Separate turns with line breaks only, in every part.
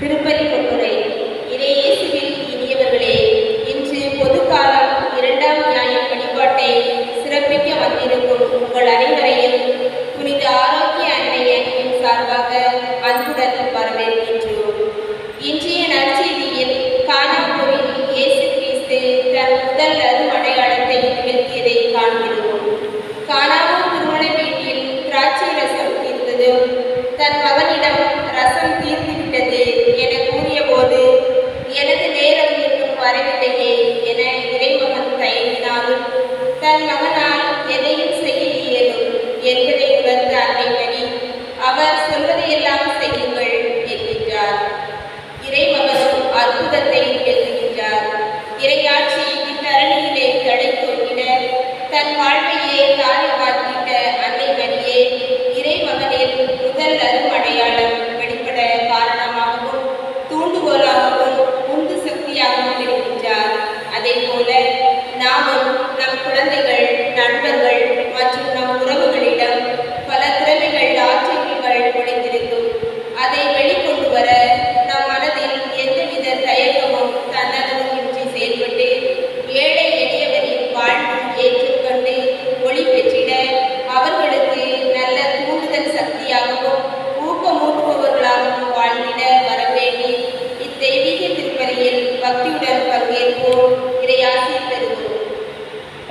திருப்பலி முன்னுரை. இறையேசுவில் இனியவர்களே, இன்று பொதுக்காலம் 2ஆம் ஞாயிறு வழிபாட்டை சிறப்பிக்க வந்திருக்கும் உங்கள் அனைவரையும் புனித ஆரோக்கிய அன்னையின் சார்பாக அன்புடன் வரவேற்கின்றோம். இன்றைய நற்செய்தியில் கானாவூரில் இயேசு கிறிஸ்து தன் முதல் அருமடையாளத்தை நிகழ்த்தியதை காண்கிறோம். கானாவூர் திருமண வீட்டில் திராட்சை ரசம் தீர்ந்ததும் தன் மகனிடம் ரசம் தீர்ந்துவிட்டது என கூறிய போது, எனது நேரம் இன்னும் வரவில்லையே என இறைமகன் தயங்கினாலும் தன் மகனால் எதையும் செய்ய இயலும் என்பதை உணர்ந்த அன்னை மரி, அவர் சொல்வதையெல்லாம் செய்யுங்கள் என்கின்றார். இறைமகனும் அற்புதத்தை நிகழ்த்துகின்றார். இறையாட்சி இத்தரணியிலே தடை தோன்றிட தன் வாழ்வையே தாரை வார்த்திட்ட அன்னை மரியே, இறைமகனின் முதல் அருமடையாளம் வெளிப்பட காரணமாகவும் தூண்டுகோலாகவும் உந்து சக்தியாகவும் இருக்கின்றார். அதே போல நாமும் நம் குழந்தைகள், நண்பர்கள் மற்றும் நம் உறவுகளிடம் பல திறமைகள், ஆற்றல்கள் ஒளிந்திருக்கும். அதை வெளிக்கொண்டு வர நம் மனதில் எந்தவித தயக்கமும் தன்னலமும் இன்றி செயல்பட்டு ஏழை எளியவரின் வாழ்வு ஏற்றுக்கொண்டு ஒளி பெற்றிட அவர்களுக்கு நல்ல தூண்டுதல் சக்தியாகவும் ஊக்கமூட்டுபவர்களாகவும் வாழ்ந்திட வரவேண்டி இத்தெய்வீக திருப்பலியில் பக்தியுடன் பங்கேற்போம். இறையாசி பெறுவோம்.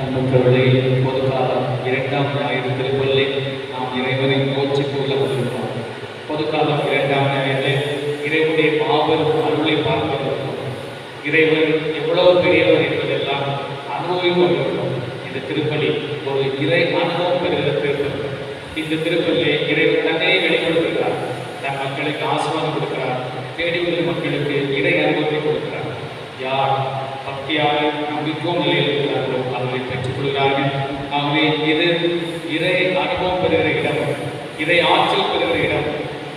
அன்புள்ளவர்களே, பொதுக்காலம் 2ஆம் ஞாயிறு திருப்பலியை நாம் இறைவனை போற்றி புகழ வருகிறோம். பொதுக்காலம் 2ஆம் ஞாயிறு இறைவனுடைய மாபெரும் அருளை பார்க்கிறோம். இறைவன் எவ்வளவு பெரியவர் என்பதெல்லாம் அனுபவித்து வருகிறோம். இந்த திருப்பலி ஒரு இறை அனுபவம் பெறுகிற திருப்பலி. இந்த திருப்பலியை இறைவன் தன்னையே வெளிப்படுத்துகிறார். தன் மக்களுக்கு ஆசீர்வாதம் கொடுக்கிறார். தேடி வரும் மக்களுக்கு இறை அனுபவத்தை கொடுக்கிறார். யார் பக்தியாக நம்பிக்கையும் நிலையில் இருக்கிறார்களோ அவர்களை பெற்றுக் கொள்கிறார்கள். ஆகவே இது இறை அனுபவம் பெறுகிற இடம், இறை ஆற்றல் பெறுகிற இடம்.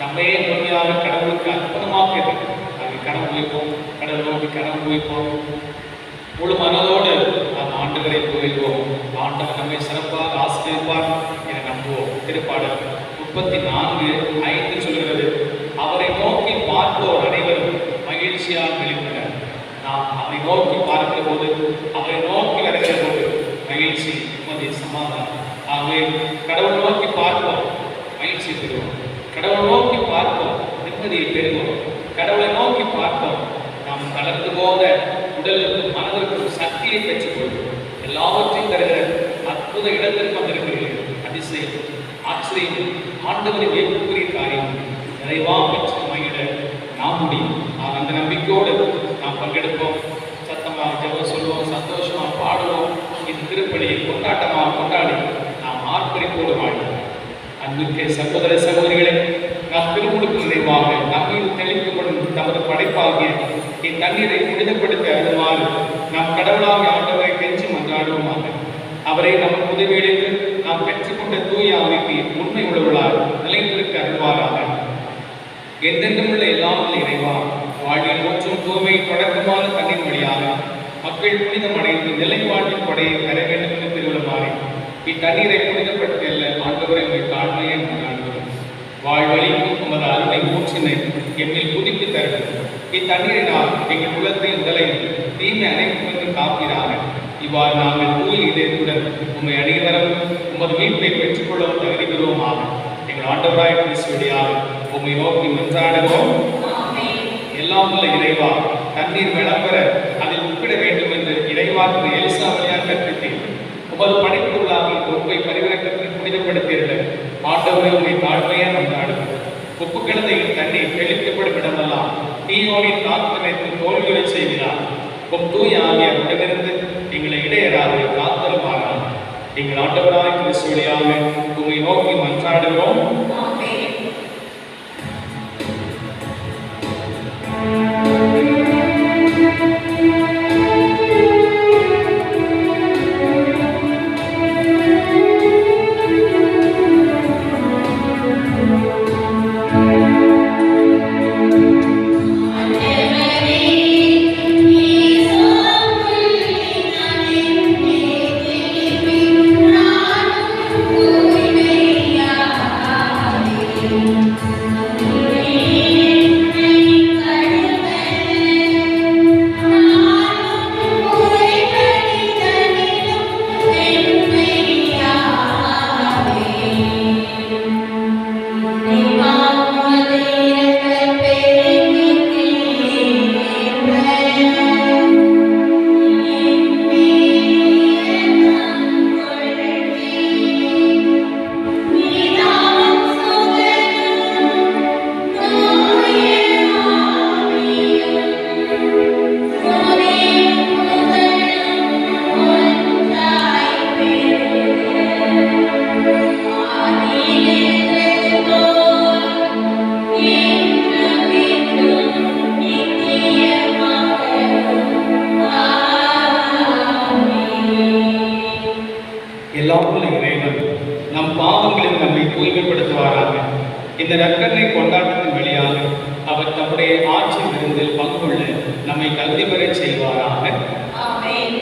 நம்மையே முழுமையாக கடவுளுக்கு அற்புதமாக அதை கடன் குவிப்போம், கடவுள் நோக்கி கடன் குவிப்போம். முழு மனதோடு நாம் ஆண்டுகளை கோயில்வோம். ஆண்டவர் நம்மை சிறப்பாக ஆசிரியப்பார் என நம்புவோம். திருப்பாடல் 34:5 சொல்கிறது, அவரை நோக்கி பார்ப்போர் அனைவரும் மகிழ்ச்சியாக வெளிப்பட. நாம் அவரை நோக்கி பார்க்கிற போது, அவரை நோக்கி வருகிற போது மகிழ்ச்சி, நிம்மதி, சமாதானம். ஆகவே கடவுள் நோக்கி பார்ப்போம், மகிழ்ச்சி பெறுவோம். கடவுள் நோக்கி பார்ப்போம், நிம்மதியை பெறுவோம். கடவுளை நோக்கி பார்ப்போம், நாம் தளர்ந்து போத உடலுக்கும் மனதிற்கும் சக்தியை பெற்றுக் கொள்வோம். எல்லாவற்றையும் தருகிற அற்புத இடத்திற்கு வந்திருக்கிறீர்கள். அதிசயம், ஆச்சரியம், ஆண்டவரை வியப்புக்குரிய காரியம் நிறைவாக பெற்று மகிழ நாம் முடியும். அந்த நம்பிக்கையோடு நாம் பங்கெடுப்போம். சத்தமாக ஜெபம் சொல்வோம், சந்தோஷமாக பாடுவோம். இந்த திருப்பலியை கொண்டாட்டமாக கொண்டாடி நாம் ஆர்ப்பரிப்போடு வாழ்வோம். அன்புக்கே சகோதர சகோதரிகளை, நாம் திருமுழுக்கு நிறைவாக நம்மீது தெளிக்கப்படும் தமது படைப்பாகிய இத்தண்ணீரை புனிதப்படுத்த அருமாறு நாம் கடவுளாக ஆண்டவரை கெஞ்சி மன்றாடுவோமாக. அவரை நமக்கு உதவியளித்து நாம் பெற்றுக்கொண்ட தூய ஆவிக்கு உண்மை உள்ளவர்களால் நிலைத்திருக்க அருள்வாராக. எந்தென்றும் உள்ள எல்லாம் இறைவா, வாழ்வில் மூச்சும் தூய்மை தொடக்கமான தண்ணீர் வழியாக மக்கள் புனிதம் அடைந்து நிலை வாழ்வின் கொடையை பெற வேண்டும் என்று திருவிழமாறி இத்தண்ணீரை புனிதப்படுத்த ஆண்டவரை உங்கள் தாழ்மையை கொண்டாடுகிறோம். வாழ்வழிக்கும் உமது அருளை மூச்சினை எம்மில் புதுப்பி தருகிறது. இத்தண்ணீரினால் எங்கள் குலத்தை உடலை தீமை அனைத்தும் என்று காப்பீராக. இவ்வாறு நாங்கள் தூய் இதயத்துடன் உண்மை அனைவரும் உமது மீட்பை பெற்றுக்கொள்ளவும் தகுதி பெறுவோமாக. எங்கள் ஆண்டவராய் கிறிஸ்துவியாக உம்மை நோக்கி மன்றாடுகிறோம். எல்லாம் உள்ள இறைவா, தண்ணீர் விளம்பர அதில் உட்பிட வேண்டும் என்று இறைவாக்கு எலிசா வழியாக கற்பித்தேன். உமது படைப்புள்ளாக உண்மை பரிவரக்கத்தை புனிதப்படுத்தீர்கள். ஆண்டவரை உண்மை தாழ்மையாக கொண்டாடுங்கள். உப்பு கிடந்த தண்ணீர் தெளிக்கப்படும் இடமெல்லாம் தீயோனின் தாக்குதலுக்கு தோல்வியுறை செய்கிறார். உம் தூய ஆகிய உடனிருந்து எங்களை இடையராது காத்தலுமாறாக. எங்கள் ஆண்டவராய் கிறிஸ்து வழியாக உம்மை நோக்கி மன்றாடுகிறோம்.
Oh
நம் பாவங்களில் நம்மை தூய்மைப்படுத்துவாராக. இந்த நற்கருணை கொண்டாட்டத்தின் வழியாக அவர் தம்முடைய ஆட்சி விருந்தில் பங்குள்ள நம்மை தகுதி பெறச் செய்வாராக.
ஆமென்.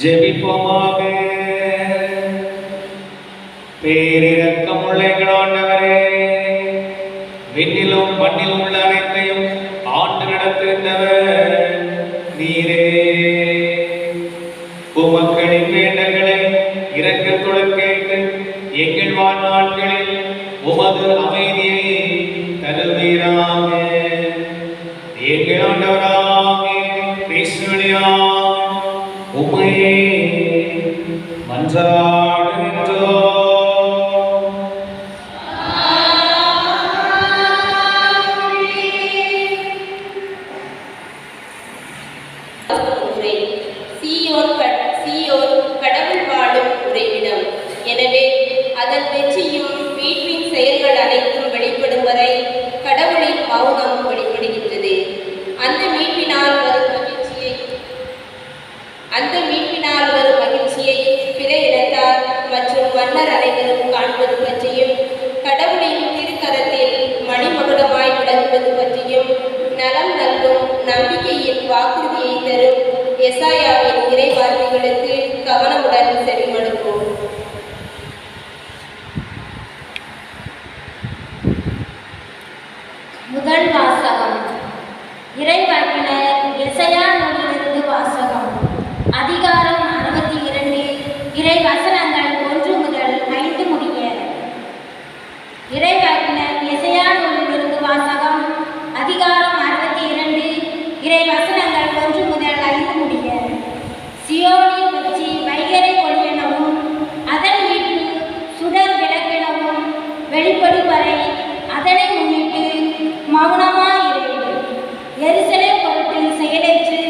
ஜெபிப்போமாக. பேரிரக்கமுள்ள எங்கள் ஆண்டவரே, விண்ணிலும் மண்ணிலும் உள்ள அனைத்தையும் ஆண்டு நடத்துகின்றவர் நீரே. உமக்களின் வேண்டல்களை இரக்கத்துடன் கேட்டு எங்கள் வாழ்நாட்களில் உமது அமைதியை தருவீராக. எங்கள் ஆண்டவராகிய கிறிஸ்து வழியாக உம்மையே மன்றாடுகின்றோம்.
சீயோன் கடவுள் வாழும் உறைவிடம். எனவே அதன் வெற்றியும் மீட்பின் செயல்கள் அனைத்தும் வெளிப்படும் வரை கடவுளின் மௌனம் வெளிப்படுகின்றது. அந்த மீட்பினால் வரும் மகிழ்ச்சியை பிற இனத்தார் மற்றும் மன்னர் அனைவரும் காண்பது பற்றியும், கடவுளின் திருக்கரத்தில் மணிமகுடமாய் விளங்குவது பற்றியும், நலம் நல்கும் நம்பிக்கையின் வாக்குறுதியை தரும் எசாயாவின் இறைவார்த்தைகளுக்கு கவனமுடன் செவிமடுப்போம்.
முதல் வாசகம். இறைவாக்கினர் எசாயா நூலிலிருந்து வாசகம். அதிகாரம் 62, இறை வசனங்கள் 1 முதல் 5 முடிய. இறைவாக்கினர் எசாயா நூலிலிருந்து வாசகம். அதிகாரம் 62, இறை வசனங்கள் 1 முதல் 5 முடிய. சியோனின் வெற்றி வைகறை ஒளியெனவும் அதன் மீட்பு சுடர் விளக்கெனவும் வெளிப்படும் வரை அதனை முன்னிட்டு மௌனமாயிரு. எருசலேம் பொருட்டு செயலேற்று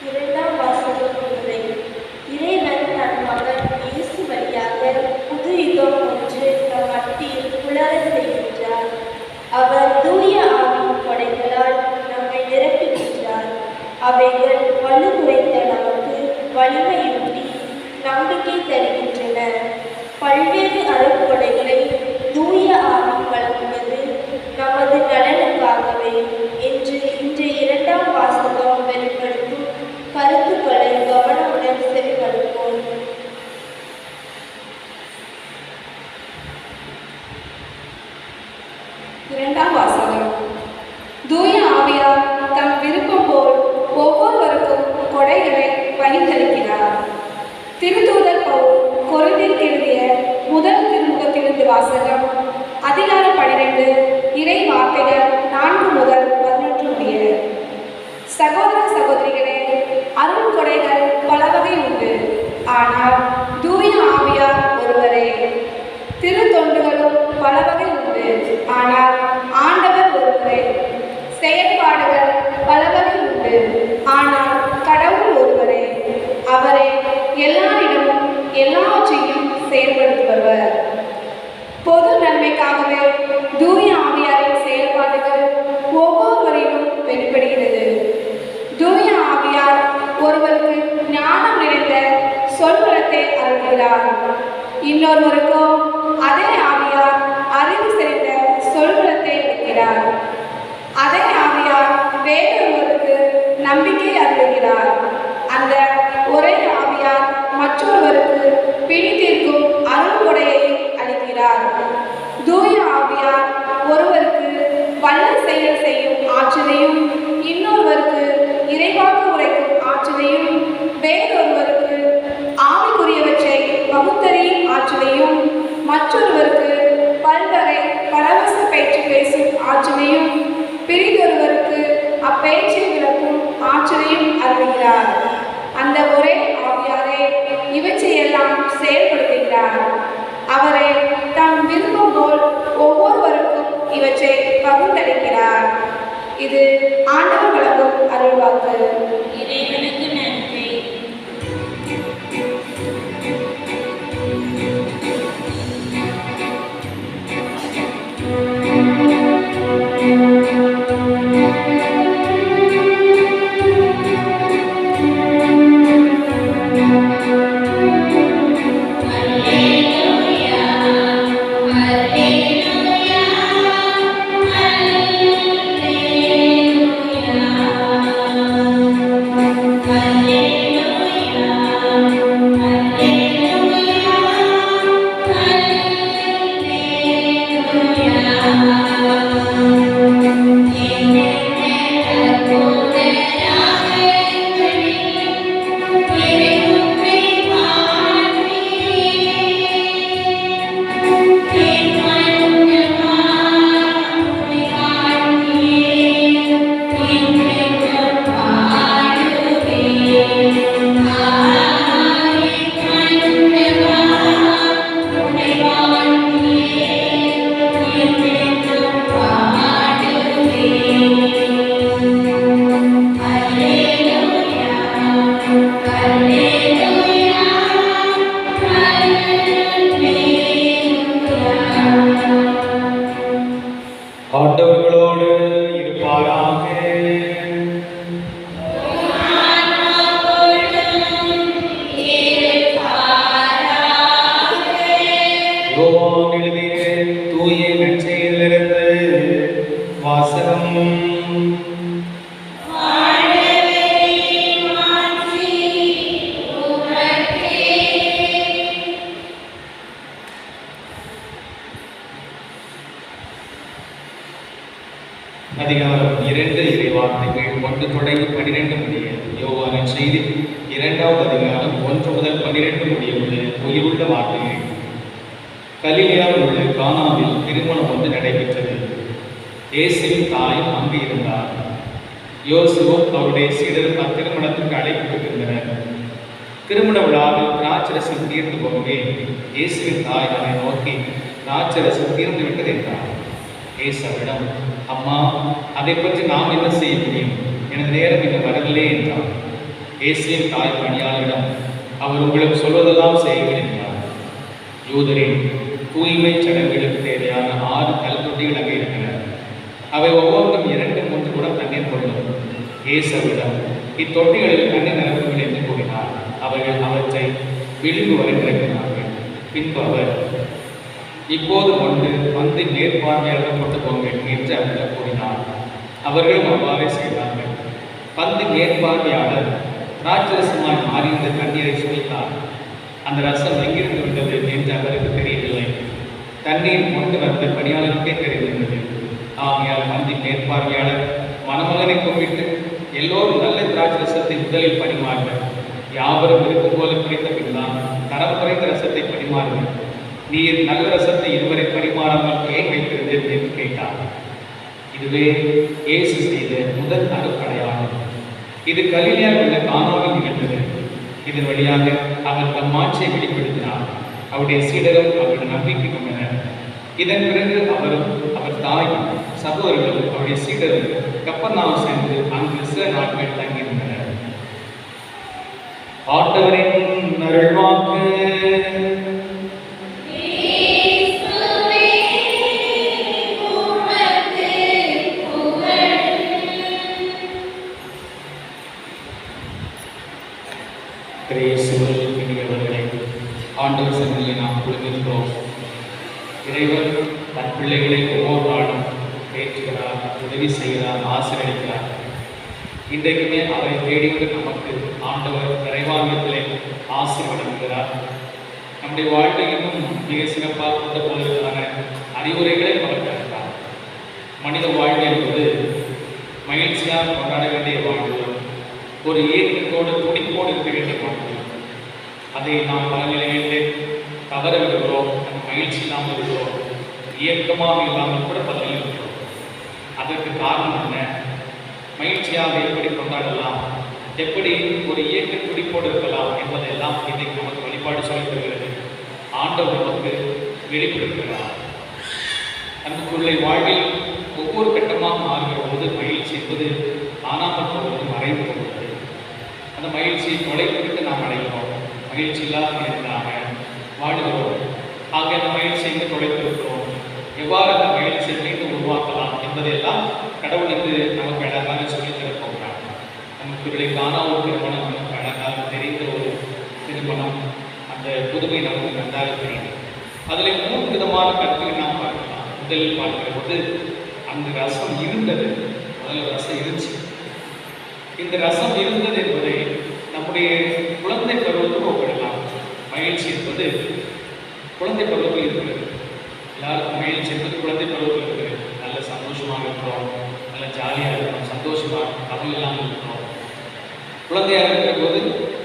இரண்டாம் வாசகம் உரை. இறைவன் தன் மகன் இயேசு வழியாக புது யுகம் ஒன்று நம் மத்தியில் புலரச் செய்கின்றார். அவர் தூய ஆவியின் கொடைகளால் நம்மை நிரப்புகின்றார். அவைகள் வலு குறைந்த நமக்கு வலிமையூட்டி நம்பிக்கை தருகின்றன. பல்வேறு அருட்கொடைகளை தூய ஆவி வழங்குவது நமது நலனுக்காகவே என்று இன்று இரண்டாம் வாசகம் வெளிப்படுத்தும் கருத்துக்களை கவனமுடன் செவிமடுப்போம்.
இரண்டாம் வாசகம். தூய ஆவியார் தம் விருப்பம் போல் ஒவ்வொருவருக்கும் கொடைகளை பகிர்ந்தளிக்கிறார். திருத்தூதர் பவுல் கொரிந்தியர் எழுதிய முதல் திருமுகத்திலிருந்து வாசகம். அதிகாரம் 12 இறை வார்த்தைகள் 4 முதல் 11 முடிய. சகோதர சகோதரிகளே, அருள் கொடைகள் பல வகை உண்டு, ஆனால் தூய ஆவியார் ஒருவரே. திருத்தொண்டுகளும் பல வகை உண்டு, ஆனால் ஆண்டவர் ஒருவரே. செயல்பாடுகள் பல வகை உண்டு, ஆனால் கடவுள் ஒருவரே. அவரே எல்லாரிடமும் எல்லாவற்றையும் செயல்படுத்துபவர். பொது நன்மைக்காகவே தூய ஆவியாரின் செயல்பாடுகள் ஒவ்வொருவரிலும் வெளிப்படுகிறது. தூய ஆவியார் ஒருவருக்கு ஞானம் நிறைந்த சொல்வளத்தை அருள்கிறார். இன்னொருவருக்கோ அதே ஆவியார் அறிவு செறிந்த சொல்வளத்தை அளிக்கிறார். அதே ஆவியார் வேறொருவருக்கு நம்பிக்கை அருளுகிறார். அந்த ஒரே ஆவியார் மற்றொருவருக்கு பிணி தீர்க்கும் அருள் கொடையை அளிக்கிறார். தூய ஆவியார் ஒருவருக்கு வல்ல செயல் செய்யும் ஆற்றலையும், இன்னொருவருக்கு இறைவாக்கு உரைக்கும் ஆற்றலையும், வேறொருவருக்கு ஆவி ஆற்றலையும் மற்றொருவருக்கு பல்வகை பரவச பேச்சு பேசும் ஆற்றலையும் பிரிதொருவருக்கு அப்பேச்சை விளக்கும் ஆற்றலையும் அருளுகிறார். அந்த ஒரே ஆவியாரே இவற்றையெல்லாம் செயல்படுத்துகிறார். அவரை தாம் விரும்பும் போல் ஒவ்வொருவருக்கும் இவற்றை பகிர்ந்தளிக்கிறார். இது ஆண்டவர் வழங்கும் அருள்வாக்கு.
இறைவனுக்கு நன்றி.
ஆண்டவர்களோடு இருப்பாராக. யோவான் எழுதிய தூய நற்செய்தியிலிருந்து வாசகம். அதிகாரம் 2 இறைவார்த்தைகள் 1 தொடங்கி 12 முடிய. யோவானின் செய்தி 2வது அதிகாரம் 1 முதல் 12 முடிய உள்ள உயிருள்ள வார்த்தைகள். கலிலேயாவில் உள்ள கானாவில் திருமணம் ஒன்று நடைபெற்றது. இயேசுவின் தாய் அங்கு இருந்தார். யோசுவும் அவருடைய சீடரும் அத்திருமணத்திற்கு அழைக்கப்பட்டிருந்தனர். திருமண விழாவில் திராட்சரசம் தீர்ந்து போகவே இயேசுவின் தாய் அவரை நோக்கி, திராட்சரசம் தீர்ந்து விட்டது என்றார். இயேசு அவரிடம், அம்மா, அதை பற்றி நாம் என்ன செய்ய முடியும்? எனது நேரம் இன்னும் வரவில்லை என்றார். இயேசுவின் தாய் பணியாளரிடம், அவர் உங்களுக்கு சொல்வதெல்லாம் செய்யுங்கள் என்றார். யூதரின் தூய்மை சடங்குகளுக்கு தேவையான 6 கல்தொட்டிகள் அங்கே இருந்தன. அவை ஒவ்வொன்றும் 2-3 குடம் தண்ணீர் கொள்ளும். இயேசு அவரிடம், இத்தொட்டிகளில் தண்ணீர் நிரப்புங்கள் என்று கூறினார். அவர்கள் அவற்றை விளிம்பு வரை நிரப்பினார்கள். பின்பு அவர், இப்போது கொண்டு வந்து மேற்பார்வையாளர் கொண்டு போங்கள் என்று அவர்கள் கூறினார். அவர்களும் அவ்வாறே செய்தார்கள். பந்து மேற்பார்வையாளர் திராட்சரசமாய் மாறியிருந்த தண்ணீரை சுவைத்தார். அந்த ரசம் எங்கிருந்து வந்தது என்று அவருக்கு தெரியவில்லை. தண்ணீர் கொண்டு வந்த பணியாளருக்கே தெரிந்திருந்தது. ஆகையால் பந்தி மேற்பார்வையாளர் மணமகனை கூப்பிட்டு, எல்லோரும் நல்ல திராட்சரசத்தை முதலில் பரிமாறுவர், யாவரும் விருப்பம் போல குடித்த பின்தான் தரம் குறைந்த ரசத்தை பரிமாறுவர். நீர் நல்ல ரசத்தை இதுவரை பரிமாறாமல் ஏன் வைத்திருந்தது என்று கேட்டார். இதுவே இயேசு செய்த முதல் அருட்படையாகும். இது கலிலேயாவில் உள்ள கானாவில் நிகழ்ந்தது. இதன் வழியாக அவர் தம் ஆட்சியை வெளிப்படுத்தினார். அவருடைய சீடரும் அவருடைய நம்பிக்கை கொண்டனர். இதன் பிறகு அவரும் அவர் தாய் சகோதரர்களும் அவருடைய சீடரும் கப்பர்நாவும் சென்று அங்கு சில நாட்கள் தங்கியிருந்தனர். ஆண்டவரின் அருள்வாக்கு. ஆண்டவர் சன்னதியில் நாம் குழுமிருக்கிறோம். இறைவன் தன் பிள்ளைகளை ஒவ்வொரு நாளும் பேசுகிறார், உதவி செய்கிறார், ஆசீர்வதிக்கிறார். இன்றைக்குமே அவரை தேடிவிட்டு நமக்கு ஆண்டவர் இறைவாங்கத்திலே ஆசீர்வதிக்கிறார். நம்முடைய வாழ்வை இன்னும் மிக சிறப்பாக கொண்டு போவதற்கான அறிவுரைகளை அவர் தருகிறார். மனித வாழ்வு என்பது மகிழ்ச்சியாக கொண்டாட வேண்டிய வாழ்வு, ஒரு ஏக்கத்தோடு துடிப்போடு இருக்க வேண்டிய வாழ்வு. அதை நாம் பல நிலைகளிலே தவற விடுகிறோம், நம்ம மகிழ்ச்சி இல்லாமல் இருக்கிறோம், இயக்கமாக இல்லாமல் கூட பலனில் இருக்கிறோம். அதற்கு காரணம் என்ன? மகிழ்ச்சியாக எப்படி கொண்டாடலாம், எப்படி ஒரு இயக்க துடிப்போடு இருக்கலாம் என்பதெல்லாம் இன்றைக்கு நமக்கு வழிபாடு சொல்லித் தருகிறது. ஆண்டவர் நமக்கு வெளிப்படுத்துகிறார். நமக்குள்ள வாழ்வில் ஒவ்வொரு கட்டமாக மாறுகிற போது மகிழ்ச்சி என்பது காணாமல் போவது, மறைந்து போகிறது. அந்த மகிழ்ச்சியை தொலைத்துவிட்டு நாம் அடைகிறோம். மகிழ்ச்சி இல்லாத இருந்தாங்க வாடுகிறோம். ஆக அந்த மகிழ்ச்சியை எங்கே தொலைத்திருக்கிறோம், எவ்வாறு அந்த மகிழ்ச்சியை மீண்டும் உருவாக்கலாம் என்பதையெல்லாம் கடவுளுக்கு நமக்கு அழகாக சொல்லித் தரப்போகிறார். நமக்கு காணாமல் திருமணம் நமக்கு அழகாக தெரிந்த ஒரு திருமணம். அந்த புதுமை நமக்கு நன்றாக தெரியும். அதில் 3 விதமான கருத்துக்கள் நாம் பார்க்கலாம். முதலில் பார்க்கிற போது அந்த ரசம் இருந்தது. முதல்ல ரசம் இருந்துச்சு. இந்த ரசம் இருந்தது என்பதை நம்முடைய குழந்தை பருவத்துக்கு ஒப்பிடலாம். மகிழ்ச்சி என்பது குழந்தை பருவத்தில் இருக்கிறது. எல்லாருக்கும் மகிழ்ச்சி என்பது குழந்தை பருவத்தில் இருக்கிறது. நல்ல சந்தோஷமாக இருக்கிறோம், நல்ல ஜாலியாக இருக்கிறோம், சந்தோஷமாக கவலை இல்லாமல் இருக்கிறோம். குழந்தையாக இருக்கிற போது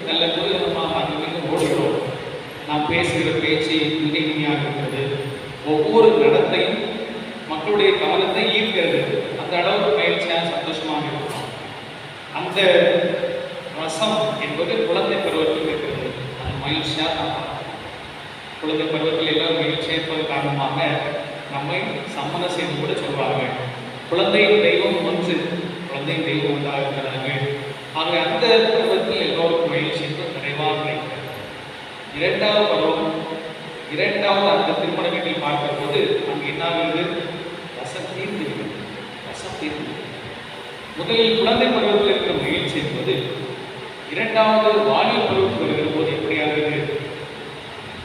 நல்ல குதூகலமாக அங்கே ஓடுகிறோம். நாம் பேசுகிற பேச்சு இனிமையாக இருக்கிறது. ஒவ்வொரு நடத்தையும் மக்களுடைய கவனத்தை ஈர்க்கிறது. அந்த அளவுக்கு மகிழ்ச்சியாக சந்தோஷமாக இருக்கிறோம். அந்த ரசம் என்பது குழந்தை பருவத்தில் இருக்கிறது. அது மகிழ்ச்சியாக நாம் குழந்தை பருவத்தில் எல்லாம் மகிழ்ச்சி இருப்பது காரணமாக நம்மை சம்மதம் செய்து கூட சொல்வார்கள். குழந்தையின் தெய்வம் ஒன்று, குழந்தையின் தெய்வம் ஒன்றாக இருக்கிறார்கள். ஆக அந்த பருவத்தில் எல்லோருக்கும் மகிழ்ச்சி என்பது நிறைவாக கிடைக்கிறது. 2வது பருவம், 2வது அந்த திருமண வீட்டில் பார்க்கிற போது அங்கு என்னாகிறது? ரசம் தீர்ந்து. ரசம் தீர்ந்து. முதலில் குழந்தை பருவத்தில் இருக்கிற மகிழ்ச்சி என்பது 2வது வாலிப பருவத்தில் வருகிற போது எப்படியாகிறது?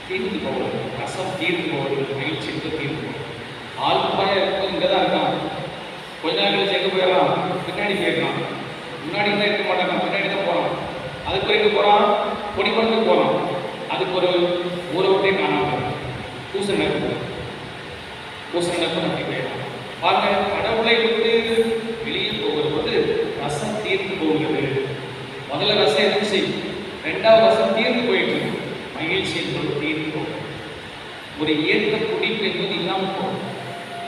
தீர்ந்து போவது. ரசம் தீர்ந்து போவது, மகிழ்ச்சி என்பது தீர்ந்து போவது. ஆழ்வாயாக இருக்கும்போது இங்கே தான் இருக்கான். கொஞ்ச நாள் கழிச்சு எங்கே போயிடறான்? பின்னாடி போயிடறான். முன்னாடி தான் இருக்க மாட்டாங்க, பின்னாடி தான் போகிறான். அதுக்கு எங்கே போகிறான்? கொடிமரத்துக்கு போகிறான். அதுக்கு ஒரு ஊரை விட்டே காணாமல் பூச நடக்குது. பூச நடக்கும் அப்படி போயிடலாம். பாருங்க, கடவுளை விட்டு வெளியே போகும்போது ரசம் தீர்ந்து போகிறது. முதல்ல ரசம் இருந்துச்சு, 2வது ரசம் தீர்ந்து போயிட்டு மகிழ்ச்சி என்பது தீர்ந்து போகும். ஒரு இயற்கை துடிப்பு என்பது இல்லாமல் போகும்.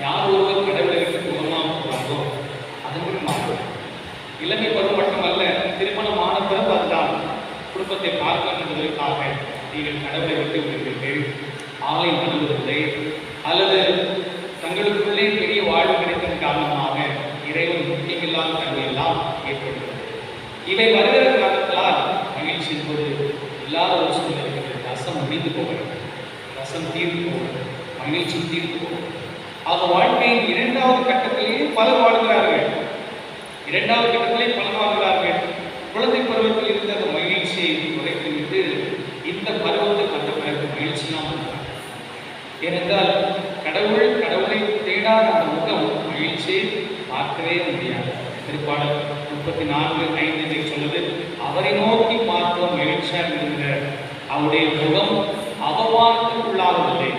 யார் ஒருவர் கடவுளை விட்டு தூரமாக போகிறாரோ அதன்படி மாறும். இளமை பருவம் மட்டுமல்ல, திருமணம் ஆன பிறகு அதுதான் குடும்பத்தை பார்க்க என்பதற்காக நீங்கள் கடவுளை விட்டு விடுவீர்கள், ஆலயம் அணுகுவதில்லை, அல்லது தங்களுக்குள்ளே பெரிய வாழ்வு கிடைத்ததன் காரணமாக இறைவன் முக்கியமில்லாத தன்மையெல்லாம் ஏற்படுகிறது. இவை வருகிற காரணத்தால் மகிழ்ச்சி என்பது இல்லாத ஒரு சூழ்நிலை. ரசம் முடிந்து போகிறது, ரசம் தீர்ந்து போகிறது, மகிழ்ச்சி தீர்ந்து போகிறது. ஆக வாழ்க்கையின் 2வது கட்டத்திலேயே பலர் வாழ்கிறார்கள். 2வது கட்டத்திலே பலர் வாழ்கிறார்கள். குழந்தை பருவத்தில் இருந்த அந்த மகிழ்ச்சியை குறைத்துவிட்டு இந்த பருவத்தில் வந்த பிறகு மகிழ்ச்சியாக இருக்கிறார். ஏனென்றால் கடவுளை தேடாத அந்த முகம் மகிழ்ச்சியை பார்க்கவே முடியாது. திருப்பாடல் 34:5 சொல்லுது, அவரை நோக்கி பார்ப்போம் மகிழ்ச்சியாக இருக்கிற அவருடைய முகம் அவமானத்துக்குள்ளாகவில்லை.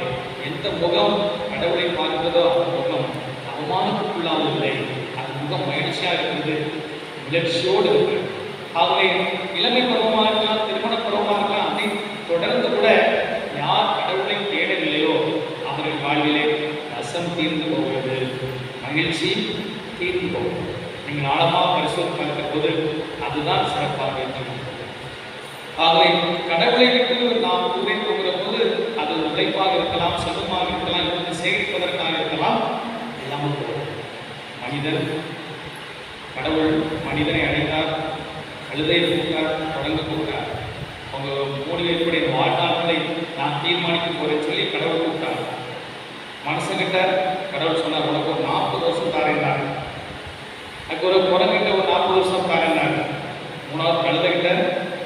எந்த முகம் கடவுளை பார்க்கிறதோ அந்த முகம் அவமானத்துக்குள்ளாகவில்லை. அந்த முகம் மகிழ்ச்சியாக இருக்கிறது, முயற்சியோடு இருக்கிறது. ஆகவே இளமை பருவமாக இருக்கலாம், திருமண பருவமாக இருக்கலாம், அதை தொடர்ந்து கூட யார் கடவுளை தேடவில்லையோ அவர்கள் வாழ்விலே ரசம் தீர்ந்து போகிறது, மகிழ்ச்சி தீர்ந்து போகிறது. நீங்கள் ஆழமாக பரிசோதனை பார்க்கிற போது அதுதான் சிறப்பாக இருக்கும். ஆகவே கடவுளை விட்டு நாம் தூரை போகிற போது அது உழைப்பாக இருக்கலாம், செல்வமாக இருக்கலாம், இவற்றை சேகரிப்பதற்காக இருக்கலாம், இல்லாமல் போகிறது. மனிதன் கடவுள் மனிதனை அடைந்தார், கழுதை கூட்டார், தொடங்க கூட்டார். அவங்க 3 பேருடைய வாழ்நாட்களை நான் தீர்மானிக்க போறேன்னு சொல்லி கடவுள் கூப்பிட்டார். மனசுகிட்ட கடவுள் சொன்னார், உனக்கு ஒரு 40 வருஷம் தாரேன்னார். அதுக்கு ஒரு குரங்கிட்ட ஒரு 40 வருஷம் தாரேன்னார். 3வது கழுதைகிட்ட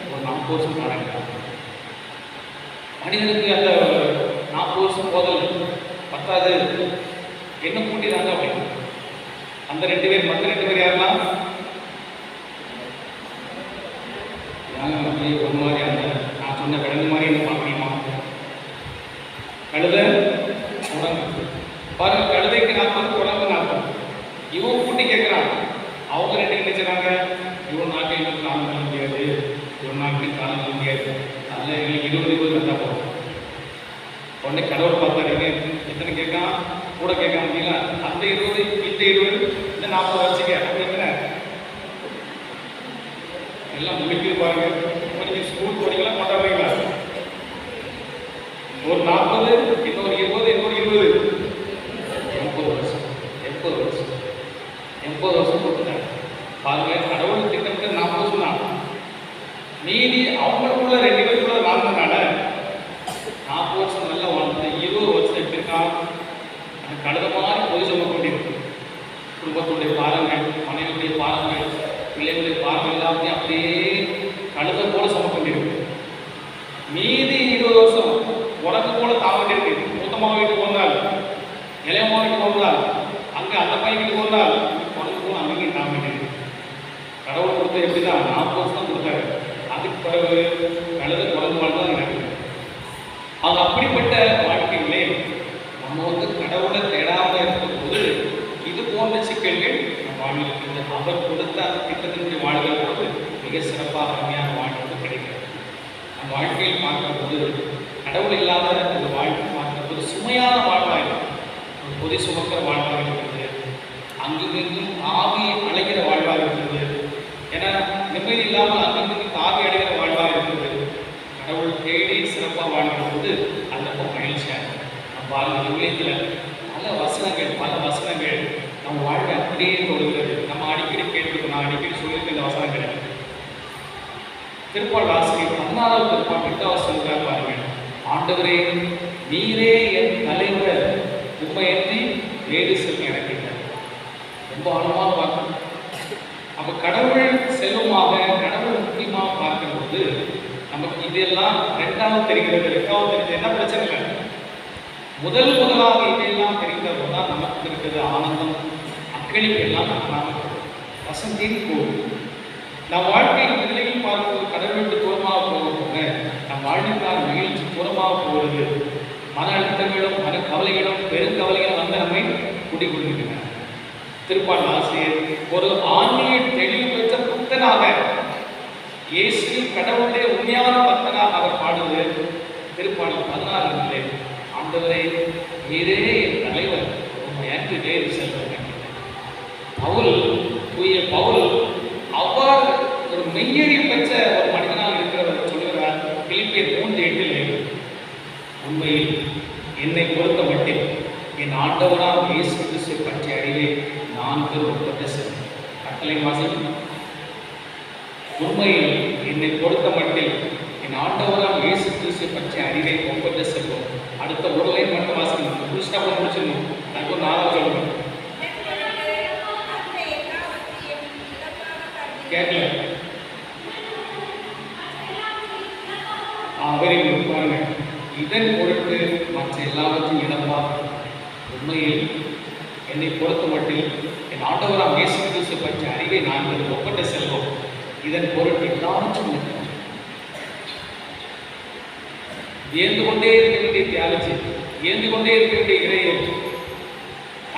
ஒரு 40 வருஷம் தாரேன்னார். மனிதனுக்கு அந்த 40 வருஷம் போதல் பத்தாது, என்ன கூட்டினாங்க அப்படின்னு. அந்த 2 பேர், மற்ற 2 பேர் யாரெல்லாம் ஒரு மாதிரி அந்த நான் சொன்ன விலங்கு மாதிரி என்ன பார்க்கணுமா? கழுதை குரங்கு. பாருங்க, கழுதைக்கு 40, குரங்கு 40. இவன் கூட்டி கேட்குறான். அவங்க 2 நினைச்சாங்க, இவன் நாட்டையும் காலம் பண்ண முடியாது, இவன் நாட்டையும் காலம் பண்ண முடியாது, அதில் எங்களுக்கு 20 பேர் வந்தால் போகும். உடனே கடவுள் பார்த்தாருங்க, எத்தனை கேட்கான் கூட கேட்க முடியல, அந்த 20 இந்த 20 இந்த 40 வச்சுக்க, அப்படி எத்தனை எல்லாம் முடிக்குது பாருங்க. நீங்கள் ஸ்கூல் போறீங்களா கொண்டாடுறீங்களா? ஒரு 40, இன்னொரு 20, இன்னொரு 20, 80 வருஷம். 80 வருஷம் கொடுத்துட்டாங்க பாருங்க. கடவுள் திட்டமிட்டு 40 சொன்னாங்க, மீதி அவங்களுக்குள்ள 2 பேருக்குள்ள வாழ்ந்தனால 40 வருஷம் நல்லா வாழ்ந்து 20 வருஷம் எடுத்திருக்கான். அந்த கழுத மாதிரி பொது சுமக்க வேண்டியிருக்கு. குடும்பத்துடைய பாரங்கள், மனைவியுடைய பாரங்கள், பிள்ளைகளுடைய பாரங்கள் எல்லாத்தையும் அப்படியே கழுத போல சுமக்க வேண்டியிருக்கு. மீதி 20 வருஷம் உனக்கு போல தாங்க வேண்டியிருக்கு. மூத்தமாக வீட்டுக்கு வந்தால், இளையம்மா வீட்டுக்கு வந்தால், அங்கே அந்த பையன் வீட்டுக்கு வந்தால் உனக்கு போல அங்கேயும் தாங்க வேண்டியிருக்கு. கடவுள் கொடுத்த எப்படி தான் 40 வருஷம் தான் கொடுத்தாரு. அதுக்கு பிறகு கழுத குறைந்து வாழ்ந்தான் நடக்குது. அது அப்படிப்பட்ட வாழ்க்கைகளே நம்ம கடவுளை தேடாமல் இருக்கும்போது இது போன்ற சிக்கல்கள் நம்ம வாழ்வில் இருக்கிறது. அவர் கொடுத்த அந்த திட்டத்தினுடைய வாழ்கள் போது மிக சிறப்பாக அருமையான வாழ்க்கை கிடைக்கிறது. நம்ம வாழ்க்கையில் பார்க்கும்போது கடவுள் இல்லாத ஒரு வாழ்க்கை பார்க்கும்போது சுமையான வாழ்வாக இருக்கும். ஒரு பொதி சுமக்கிற வாழ்வாக இருக்கிறது. அங்குங்கும் ஆவி அழைக்கிற வாழ்வாக இருக்கிறது. ஏன்னா நிம்மதி இல்லாமல் அங்குங்கும் ஆவி அடைகிற வாழ்வாக இருக்கிறது. கடவுள் தேடி சிறப்பாக வாழ்கிறது அந்த மகிழ்ச்சியாக இருக்கும். நம்ம பாருங்கள், விவிலியத்தில் பல வசனங்கள் நம்ம வாழ்க்கை அப்படியே தொடுகிறது. நம்ம அடிக்கடி கேட்டுருக்கோம், நான் அடிக்கடி சொல்லியிருக்க இந்த வசனங்கள். திருப்பால் ஆசிரியர் 14வது திருப்பால் 8வது வசனத்தில் பாருங்கள், ஆண்டவரே நீரே என் தலைவர், உண்மையின்றி வேறு செல்வம் எனக்கு இல்லை. ரொம்ப ஆழமாக பார்க்கணும். அப்போ கடவுள் செல்வமாக, கடவுள் முக்கியமாக பார்க்கும்போது நமக்கு இதெல்லாம் ரெண்டாவது தெரிகிறது. ரெண்டாவது தெரிஞ்சது என்ன பிரச்சனை இல்லை. முதலாக இதெல்லாம் தெரிந்தது தான் நமக்கு இருக்கிறது ஆனந்தம், அக்களிப்பு எல்லாம் காணாமல் வசந்தீன் போகும். நம் வாழ்க்கையில் நிலையில் பார்க்கும்போது கடவுளுக்கு தூரமாக போக நம் வாழ்க்கைக்கான மகிழ்ச்சி தூரமாக போகிறது. மன அழுத்தங்களும் மன கவலைகளும் பெருங்கவலைகளும் வந்து நம்மை குடிக்கொள்கின்றன. திருப்பால் ஆசிரியர் ஒரு ஆன்மீக தெளிவு பெற்ற புத்தனாக, இயேசு கடவுளுடைய உண்மையான பக்தனாக அவர் பாடுவது திருப்பாடல் 16 ஆண்டவரே நீரே என் தலைவர், உண்மை அன்று வேறு செல்வம். தூய பவுல் அவ்வாறு ஒரு மெய்யறிவு பெற்ற ஒரு மனிதனாக இருக்கிறவர் சொல்கிறார். பிலிப்பியர் 3:8 உண்மையில் என்னை பொறுத்த மட்டில் என் ஆண்டவராம் இயேசு கிறிஸ்து பற்றிய அறிவே நான் பெறுவப்பட்ட செல்வம். கட்டளை வாசல், உண்மையில் என்னை பொறுத்த மட்டில் என் ஆண்டவராம் இயேசு கிறிஸ்து பற்றிய அறிவை ஒப்பற்ற செல்வம். அடுத்த ஒரு லைன் மட்டும் வாசிக்கணும், புதுசா முடிச்சிடணும். அதுக்கு ஒரு 4வது சொல்லணும். கேட்கல வெரி குட். பாருங்க, இதன் பொருட்டு மற்ற எல்லாவற்றையும் இழப்பார். உண்மையில் என்னை பொறுத்த மட்டில் என் ஆண்டவராம் இயேசு கிறிஸ்து பற்றிய அறிவை நான் ஒப்பற்ற செல்வம். இதன் பொருட்டு எல்லாவற்றையும் வியந்து கொண்டே இருக்க வேண்டிய தியாகி, வியந்து கொண்டே இருக்க வேண்டிய இறையர்,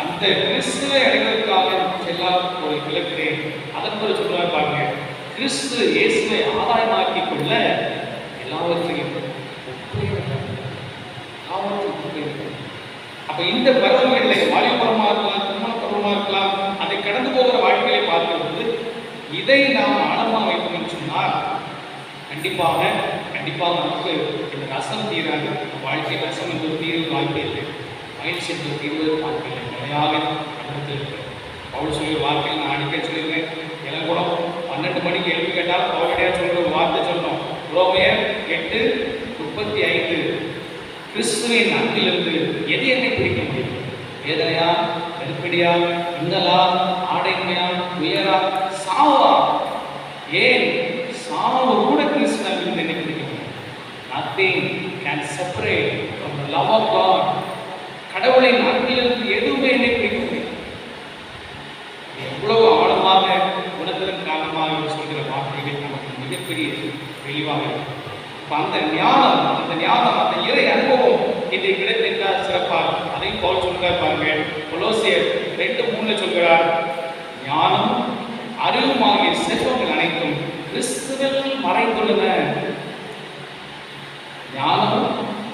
அந்த கிறிஸ்துவை அடைவதற்காக எல்லா ஒரு விளக்கிறேன். அதற்கு ஒரு சொல்லுவாங்க பாருங்க, கிறிஸ்து இயேசுவை ஆதாயமாக்கிக் கொள்ள எல்லாவற்றையும் அப்ப இந்த பருவங்களில் வாலிப பருவமாக இருக்கலாம், திருமண பருவமாக இருக்கலாம், அதை கடந்து போகிற வாழ்க்கையை பார்க்கும்போது இதை நாம் ஆழமாக வைப்போம் என்று சொன்னால் கண்டிப்பாக நமக்கு இந்த ரசம் தீராது. வாழ்க்கை ரசம் என்பது தீர்வு வாழ்க்கை இல்லை, மகிழ்ச்சி என்பது தீர்வு வாழ்க்கை இல்லை, நிலையாக நடந்து இருக்கிறது. பவுல் சொல்லி வார்த்தையில் நான் அடிக்க சொல்லியிருக்கேன். எல்லாம் கூட 12 மணிக்கு எழுப்பி கேட்டால் பவுலடியாக சொல்கிற ஒரு வார்த்தை சொல்லணும். ரோமையர் 8:35 கிறிஸ்துவின் அன்பிலிருந்து எது என்னை பிடிக்க முடியும்? வேதனையா, நெருக்கடியா, இன்னலா, ஆடைமையா, உயரா, சாவா? ஏன் சாவு கூட கிறிஸ்துவின் அன்பிலிருந்து என்னை பிடிக்க முடியும்? Nothing can separate from the love of God. கடவுளின் அன்பிலிருந்து எதுவுமே என்னை பிடிக்க முடியும். எவ்வளவு ஆழமாக உணர்தலின் காரணமாக சொல்கிற வார்த்தைகள் நமக்கு மிகப்பெரிய தெளிவாக இருக்கும். அந்த ஞானம், அந்த இறை அனுபவம் இதை கிடைத்திருந்தால் சிறப்பாக. அதையும் பவுல் சொல்கிறார் பாருங்க, கொலோசியர் 2:3 சொல்கிறார், ஞானம் அறிவுமாகிய செல்வங்கள் அனைத்தும் கிறிஸ்துவில் மறைந்துள்ளன. ஞானம்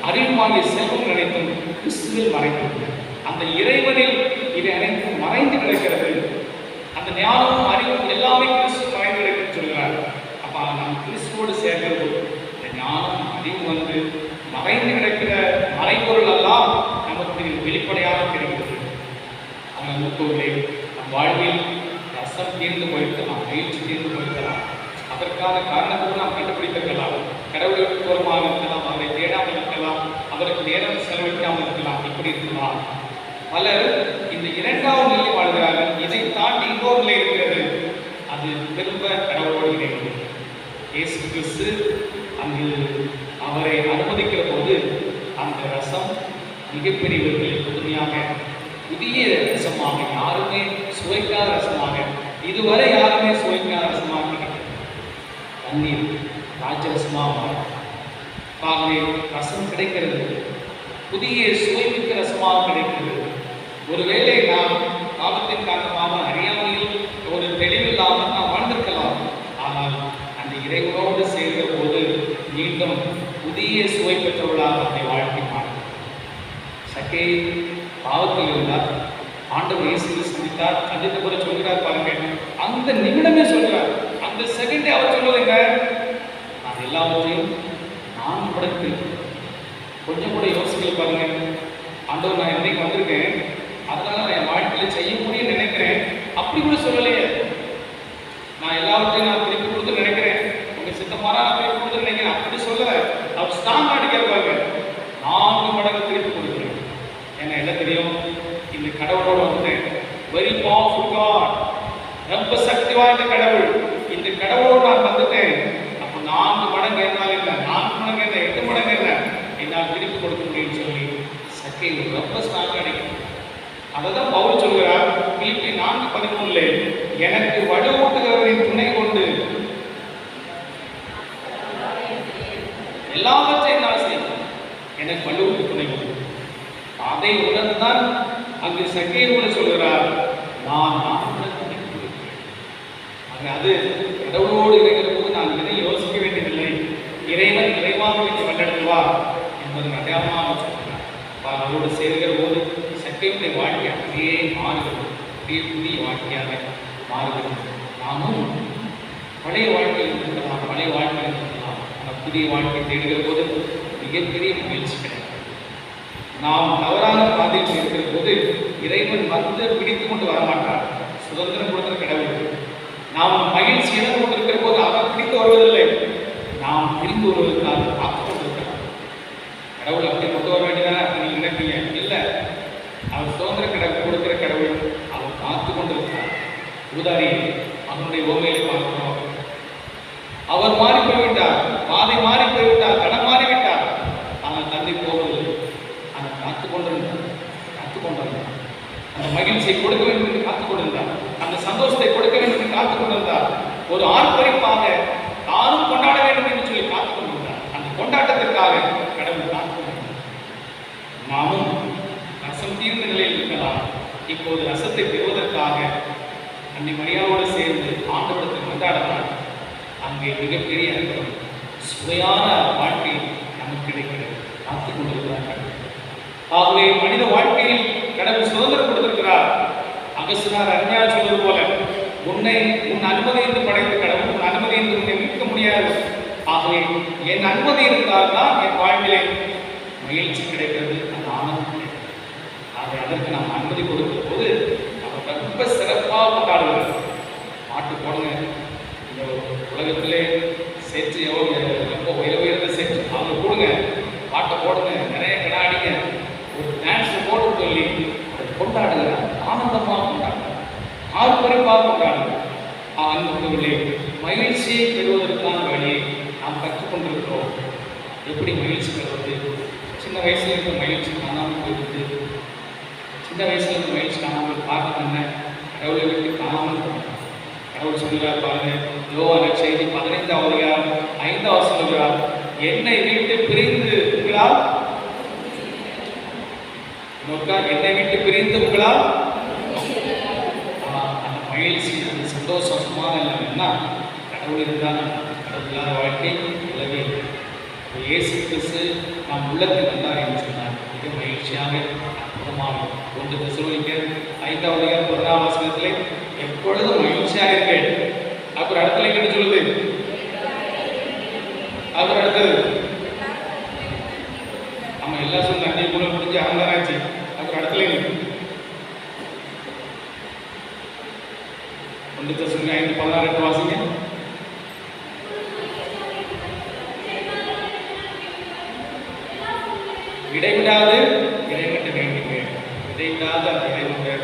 அறிவுமாகிய செல்வம் அனைத்தும் கிறிஸ்துவில் மறைந்தது. அந்த இறைவனில் இவை அனைத்தும் மறைந்து கிடக்கிறது. அந்த ஞானமும் அறிவும் எல்லாமே கிறிஸ்து மறைந்து கிடக்குன்னு சொல்கிறார். அப்ப நாம் கிறிஸ்துவோடு சேர்கிறது இந்த ஞானம் அறிவு வந்து மறைந்து கிடக்கிற மறைபொருள் எல்லாம் நமக்கு வெளிப்படையாக கிடைக்கிறது. ஆனால் முப்பொருளை நம் வாழ்வில் ரசம் தீர்ந்து போயிருக்கலாம், பயிற்சி தீர்ந்து போயிருக்கலாம். அதற்கான காரணத்தோடு நாம் கண்டுபிடித்திருக்கலாம். கடவுளுக்கு தூரமாக இருக்கலாம், அவரை தேடாமல் இருக்கலாம், அவருக்கு நேரம் செலவழிக்காமல் இருக்கலாம், இப்படி இருக்கலாம். பலர் இந்த இரண்டாவது நிலை வாழ்கிறார்கள். இதை தாண்டி இன்னொரு நிலை இருக்கிறது. அது திரும்ப கடவுளோடு இணைகிறது. இயேசு கிறிஸ்து அங்கு அவரை அனுமதிக்கிற போது அந்த ரசம் மிகப்பெரியவர்களில் புதுமையாக புதிய ரசமாக, யாருமே சுவைக்காத ரசமாக, இதுவரை யாருமே சுவைக்காத ரசமாக தண்ணீர் ராஜரசமாக ரசம் கிடைக்கிறது. புதிய சுவைமிக்க ரசமாக கிடைக்கிறது. ஒருவேளை நாம் பாவத்தின் காரணமாக அறியாமையில் ஒரு தெளிவில்லாமல் நாம் வாழ்ந்திருக்கலாம். ஆனால் அந்த இறைவனோடு சேர்ந்த போது மீண்டும் புதிய சுவை பெற்றவர்களாக நம்முடைய வாழ்க்கை மாறும். சக்கே பாவத்தில் இருந்தார், ஆண்டவர் இயேசுவை சந்தித்தார். அதுக்கு பிறகு சொல்கிறார் பாருங்க, அந்த நிமிடமே சொல்கிறார், அந்த செகண்டே அவர் சொல்லுவதுங்க, நான் எல்லாவற்றையும் 4 மடங்கு. கொஞ்சம் கூட யோசிக்கல பாருங்க. ஆண்டவர் நான் இன்னைக்கு வந்திருக்கேன், அதனால நான் என் வாழ்க்கையில் செய்ய முடியும்னு நினைக்கிறேன், அப்படி கூட சொல்லலையே. நான் எல்லாவற்றையும் நான் திருப்பி கொடுத்து நினைக்கிறேன், உங்க சித்தமான நான் திருப்பி கொடுத்து நினைக்கிறேன், அப்படி சொல்லல. அவர் ஸ்ட்ராங் அடிக்கிறப்பாங்க, 4 மடங்கு திருப்பி கொடுக்குறேன். ஏன்னா என்ன தெரியும், இந்த கடவுளோட வந்தேன், வெரி பவர்ஃபுல் காட், ரொம்ப சக்தி வாய்ந்த கடவுள். இந்த கடவுளோடு நான் வந்துட்டேன். அப்போ 4 மடங்கு என்னால் இல்லை, 4 மடங்கு இல்லை, 8 மடங்கு இல்லை, என்னால் திருப்பி கொடுக்க முடியும்னு சொல்லி சக்கை ரொம்ப ஸ்ட்ராங் அடிக்கும். அதை தான் பவுல் சொல்கிறார் பிலிப்பி 4:13, எனக்கு வலுவூட்டுகிறவரின் துணை கொண்டு எல்லாவற்றையும் நான் செய்வேன், எனக்கு வலுவூட்டு துணை கொண்டு. அதை உணர்ந்தான் அங்கு சக்கையோடு சொல்கிறார், நான் அது கடவுளோடு இருக்கிற போது நான் இதை யோசிக்க வேண்டியதில்லை, இறைவன் இறைவாக வைத்து வல்லெடுத்துவார் என்பது அடையாளமாக சொல்கிறார். அவரோடு சேர்கிற போது சக்கையுடைய வாழ்க்கை அப்படியே மாறுகிறது, அப்படியே புதிய வாழ்க்கையாக மாறுகிறது. நாமும் பழைய வாழ்க்கையில் இருக்கலாம், பழைய வாழ்க்கையில் இருக்கலாம், ஆனால் புதிய வாழ்க்கை தேடுகிற போது மிகப்பெரிய முயற்சி கிடைக்கும். நாம் தவறான பாதையில் இருக்கிற போது இறைவன் வந்து பிடித்து கொண்டு வரமாட்டார், சுதந்திரம் கொடுக்கிற கடவுள். நாம் மகிழ்ச்சி இழந்து கொண்டிருக்கிற போது அவர் பிடித்து வருவதில்லை, நாம் திரும்பி வருவதற்காக காத்து கொண்டிருக்கிறார். கடவுள் அப்படி கொண்டு வர வேண்டியதானே நீங்கள் நினைப்பீங்க, இல்லை, அவர் சுதந்திர கடவுள் கொடுக்கிற கடவுள், அவர் காத்து கொண்டிருக்கிறார். உதாரி அவனுடைய ஓமையை பார்க்கிறோம். அவர் மாறி போய்விட்டார், பாதை மாறி போய்விட்டார், தடம் மாறிவிட்டார், ஆனால் தந்தை போவதில்லை. ஆனால் காத்து கொண்டிருந்தார், காத்து கொண்டிருந்தார். அந்த மகிழ்ச்சியை கொடுக்க வேண்டும் என்று காத்துக் கொண்டிருந்தார், அந்த சந்தோஷத்தை கொடுக்க வேண்டும் என்று காத்துக் கொண்டிருந்தார். ஒரு ஆர்ப்பரிப்பாக தானும் கொண்டாட வேண்டும் என்று சொல்லி காத்துக் கொண்டிருந்தார். அந்த கொண்டாட்டத்திற்காக கடவுள் காத்துக் கொண்டிருந்தார். நாமும் ரசம் தீர்ந்த நிலையில் இருக்கலாம். இப்போது ரசத்தை பெறுவதற்காக அன்னை மரியாவோடு சேர்ந்து ஆண்டவரத்தை கொண்டாடலாம். அங்கே மிகப்பெரிய சுவையான வாழ்க்கை நமக்கு கிடைக்கிறது, காத்துக் கொண்டிருக்கிறார்கள். ஆகவே மனித வாழ்க்கையில் கடவுள் சுதந்திரம் கொடுத்திருக்கிறார். அகஸ்தினார் அருமையாக சொல்வது போல, உன் அனுமதி என்று படைத்த கடவுள் உன் அனுமதி என்று உன்னை மீட்க முடியாது. ஆகவே என் அனுமதி இருந்தால் தான் என் வாழ்விலே மகிழ்ச்சி கிடைக்கிறது, அந்த ஆனந்தம் கிடைக்கிறது. ஆகவே அதற்கு நாம் அனுமதி கொடுக்கிற போது அவர் ரொம்ப சிறப்பாக கொண்டாடுவார். பாட்டு போடுங்க, இந்த உலகத்திலே சேர்த்து ரொம்ப உயர்ந்த சேர்த்து அவங்க கொடுங்க, பாட்டை போடுங்க, நிறைய கடாடிங்க, ஒரு டான்ஸ் போட்டு சொல்லி அதை கொண்டாடுகிறார். ஆனந்தமாக கொண்டாடுகிறார், ஆர்ப்பரிப்பாக கொண்டாடுகிறார். அன்புள்ளவர்களே, மகிழ்ச்சியை பெறுவதற்கான வழியை நாம் கற்றுக்கொண்டிருக்கிறோம். எப்படி மகிழ்ச்சி பெறுவது? சின்ன வயசுல இருக்க மகிழ்ச்சி காணாமல் போயிடுது. சின்ன வயசுல இருக்க மகிழ்ச்சி காணாமல் பார்க்க என்ன கடவுளை விட்டு காணாமல் போகிறார். கடவுள் சொல்கிறார் பாருங்க, யோவான் நற்செய்தி 15:5 சொல்கிறார், என்னை விட்டு பிரிந்து உங்களால் என்னை விட்டு பிரிந்து உங்களால் அந்த மகிழ்ச்சி, அந்த சந்தோஷம் சும்மா இல்லைன்னா கடவுள் இருந்தால் கடவுள் இல்லாத வாழ்க்கை இல்லவே. இயேசு கிறிஸ்து நாம் உள்ளத்தில் வந்தார் என்று சொன்னார். மிக மகிழ்ச்சியாக அற்புதமாக 1 தெசலோனிக்கர் 5:14 எப்பொழுதும் மகிழ்ச்சியாக இருங்கள். அப்புறம் அடுத்த என்ன சொல்லுது? அப்புறம் அடுத்தது நம்ம எல்லாம் சொல்லி நன்றியை கூட முடிஞ்சு அறந்தாராச்சு. அப்புறம் அடுத்த 1 தெசலோனிக்கர் 5:16 வாசிங்க. இடைவிடாது இறைவன் வேண்டுங்கள். இடைவிடாத அந்த இறைவனுடைய